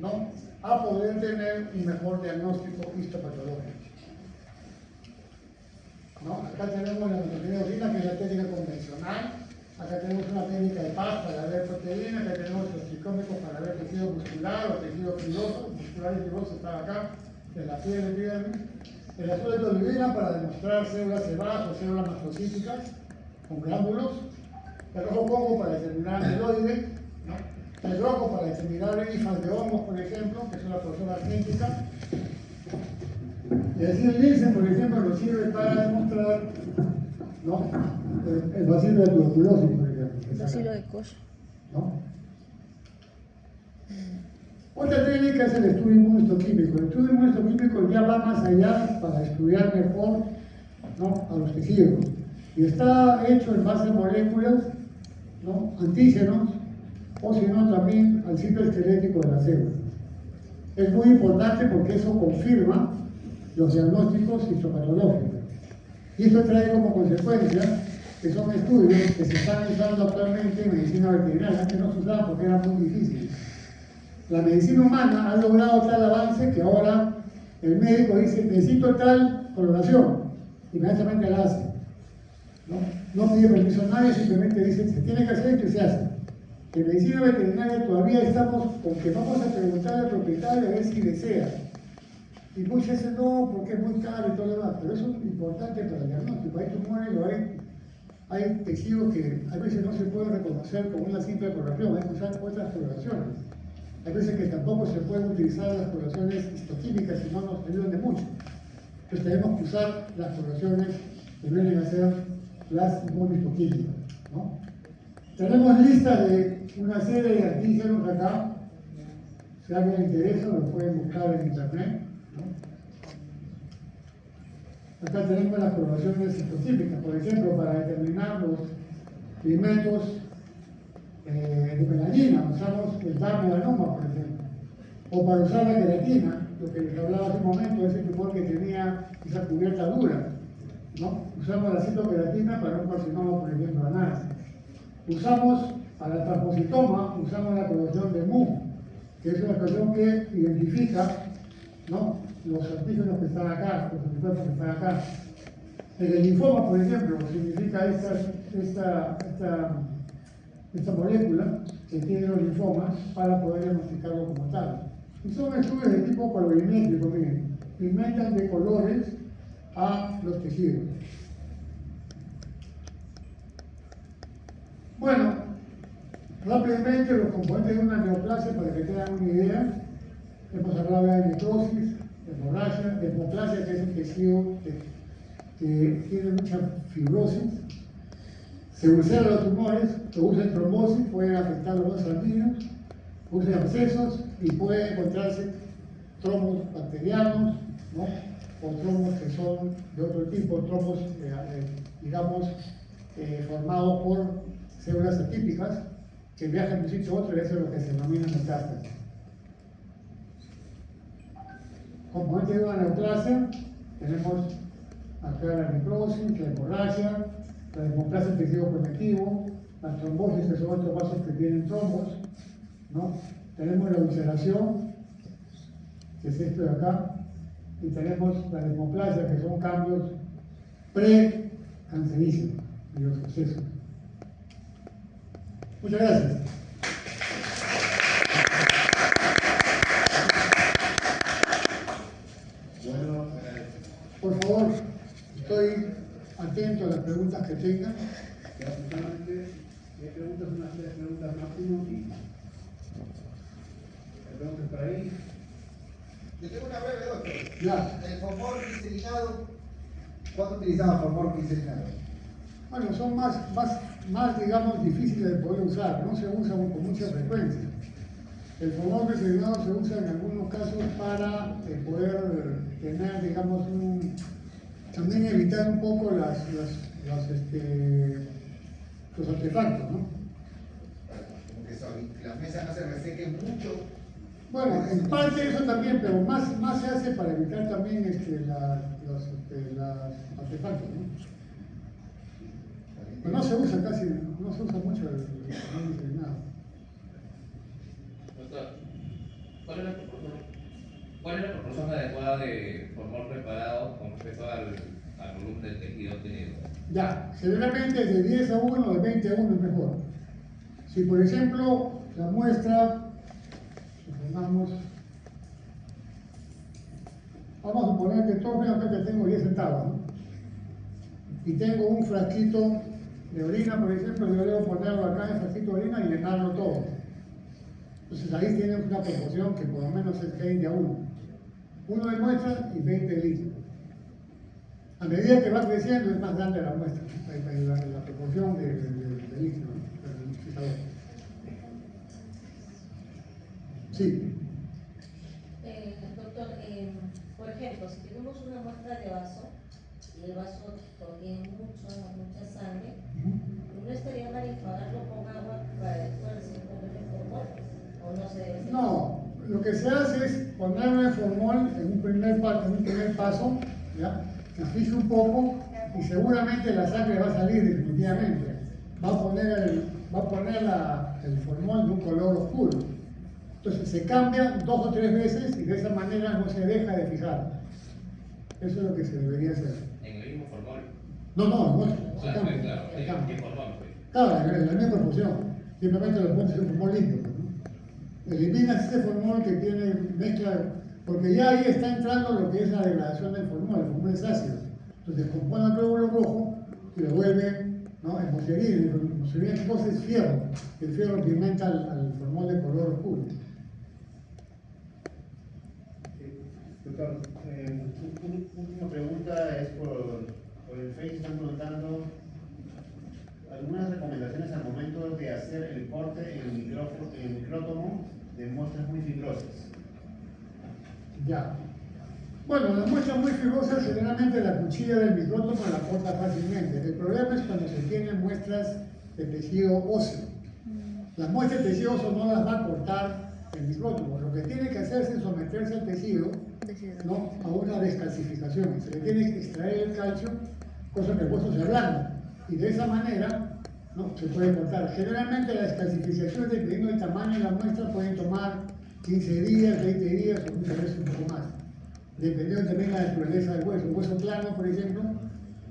¿no?, a poder tener un mejor diagnóstico histopatológico, ¿no? Acá tenemos la metotrexatina de orina, que es la técnica convencional. Acá tenemos una técnica de PAS para ver proteínas. Acá tenemos los tricómicos para ver tejido muscular o tejido fibroso. Muscular y fibroso está acá, en la piel epidémica. El azul de olivina para demostrar células cebadas o células macrocíticas con glánulos. El rojo Congo para determinar amiloide, ¿no? El rojo para determinar hifas de hongos, por ejemplo, que es una profesora genética. Y así el Nielsen, por ejemplo, nos sirve para demostrar, ¿no?, el bacilo de tuberculosis, por ejemplo. El bacilo de Koch. ¿No? Otra técnica es el estudio inmunohistoquímico. El estudio inmunohistoquímico ya va más allá para estudiar mejor, ¿no?, a los tejidos. Y está hecho en base a moléculas, ¿no?, antígenos, o si no también al ciclo esquelético de la célula. Es muy importante porque eso confirma los diagnósticos histopatológicos. Y esto trae como consecuencia que son estudios que se están usando actualmente en medicina veterinaria. Antes no se usaban porque eran muy difíciles. La medicina humana ha logrado tal avance que ahora el médico dice: necesito tal coloración, inmediatamente la hace. No pide permiso a nadie, simplemente dice: se tiene que hacer esto y se hace. En medicina veterinaria todavía estamos con que vamos a preguntarle al propietario a ver si desea. Y muchas veces no, porque es muy caro y todo lo demás, pero eso es importante para el diagnóstico. Hay tumores, hay tejidos que a veces no se pueden reconocer con una simple coloración, hay que usar otras coloraciones. Hay veces que tampoco se pueden utilizar las coloraciones histoquímicas y no nos ayudan de mucho. Entonces tenemos que usar las coloraciones que vienen a ser las inmunohistoquímicas, ¿no? Tenemos lista de una serie de antígenos acá. Si a alguien le interesa, lo pueden buscar en internet, ¿no? Acá tenemos las coloraciones histoquímicas, por ejemplo, para determinar los pigmentos de melanina, usamos el melanoma, por ejemplo. O para usar la queratina, lo que les hablaba hace un momento, ese tumor que tenía esa cubierta dura, ¿no? Usamos la citoqueratina para un carcinoma, por ejemplo, anal. Usamos para el traspositoma, usamos la coloración de MU, que es una coloración que identifica, ¿no?, los antígenos que están acá, los anticuerpos que están acá. En el linfoma, por ejemplo, significa esta molécula que tiene los linfomas para poder diagnosticarlo como tal. Y son estudios de tipo colorimétrico, miren, pigmentan de colores a los tejidos. Bueno, rápidamente los componentes de una neoplasia para que tengan una idea. Hemos hablado de necrosis, hemorragia, desmoplasia, que es el tejido que tiene mucha fibrosis. Se ulceran los tumores, producen trombosis, pueden afectar los vasos sanguíneos, producen abscesos y pueden encontrarse trombos bacterianos, ¿no?, o trombos que son de otro tipo, trombos, digamos, formados por células atípicas que viajan de un sitio a otro, y eso es lo que se denomina metástasis. componente de una neoplasia, tenemos acá la necrosis, la hemorragia, la desmorplasia del tejido conectivo, la trombosis, que son estos vasos que tienen trombos, ¿no? Tenemos la ulceración, que es esto de acá, y tenemos la desmoplasia, que son cambios pre-cancerígenos y los sucesos. Muchas gracias. Bueno, Por favor, estoy atento a las preguntas que tengan. ya solamente hay preguntas, unas 3 preguntas máximo y hay preguntas por ahí. Yo tengo una breve, doctor. Ya. El formol glicerinado, ¿cuándo utilizaba formol glicerinado? Bueno, son más, digamos, difíciles de poder usar, no se usan con mucha frecuencia. El formol glicerinado se usa en algunos casos para poder tener, digamos, también evitar un poco los artefactos, ¿no? Como que la mesa no se reseque mucho. Bueno, en parte eso también, pero más se hace para evitar también los artefactos, ¿no? Pero no se usa casi, no se usa mucho el formol glicerinado. Doctor, ¿cuál es la proporción adecuada de formol preparado con respecto al volumen del tejido obtenido? Ya, generalmente de 10 a 1, de 20 a 1 es mejor. Si por ejemplo la muestra, supongamos, vamos a suponer que todos ven acá que tengo 10 centavos, ¿no? Y tengo un frasquito de orina, por ejemplo, yo debo ponerlo acá en el frasquito de orina y llenarlo todo. Entonces ahí tienes una proporción que por lo menos es 20 a 1. 1 de muestra y 20 de líquido. A medida que va creciendo es más grande la muestra, la proporción de líquido, ¿no? Del liquidificador. Sí. Doctor, por ejemplo, si tenemos una muestra de vaso y el vaso contiene mucha sangre, ¿no estaría mal enjuagarlo con agua para después ponerle formol? ¿O no se debe hacer? No, lo que se hace es ponerle formol en un primer paso, ¿ya? Que fije un poco y seguramente la sangre va a salir definitivamente. Va a poner el formol de un color oscuro. Entonces se cambia 2 o 3 veces y de esa manera no se deja de fijar. Eso es lo que se debería hacer. ¿En el mismo formol? No, se Claro, cambia. claro, Se cambia. ¿qué formol? Pues? Claro, en la misma proporción. Simplemente lo pones en un formol limpio, ¿no? Eliminas ese formol que tiene mezcla, porque ya ahí está entrando lo que es la degradación del formol. El formol es ácido. Entonces descompone el glóbulo rojo y lo vuelve, ¿no? Hemoglobina. Hemoglobina, ¿qué cosa es fierro? El fierro pigmenta al formol de color oscuro. Doctor, última pregunta es por el Face, están preguntando algunas recomendaciones al momento de hacer el corte en el micrótomo de muestras muy fibrosas. Ya. Bueno, las muestras muy fibrosas, generalmente la cuchilla del micrótomo la corta fácilmente. El problema es cuando se tienen muestras de tejido óseo. Las muestras de tejido óseo no las va a cortar el micrótomo. Lo que tiene que hacerse es someterse al tejido, ¿no? A una descalcificación. Se le tiene que extraer el calcio, cosa que el hueso se ablanda. Y de esa manera, ¿no? Se puede cortar. Generalmente las descalcificaciones, dependiendo del tamaño de la muestra, pueden tomar 15 días, 20 días o muchas veces un poco más. Dependiendo también de la naturaleza del hueso. Un hueso plano, por ejemplo,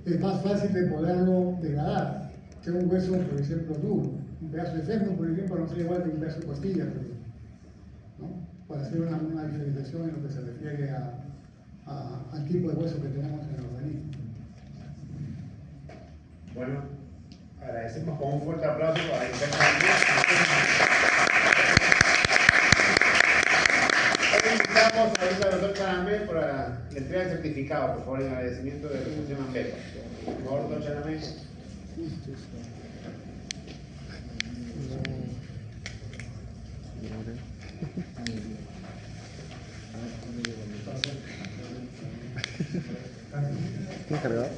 es más fácil de poderlo degradar que un hueso, por ejemplo, duro. Un pedazo de fémur, por ejemplo, no sería igual que un pedazo de costilla, ¿no? Para hacer una diferenciación en lo que se refiere al tipo de hueso que tenemos en el organismo. Bueno, agradecemos con un fuerte aplauso a la invitamos ahorita al doctor Chanamé para la entrega del certificado, por favor, en agradecimiento de la Fundación Ambeco. Por favor, doctor Chanamé. ¿Tienes cargador?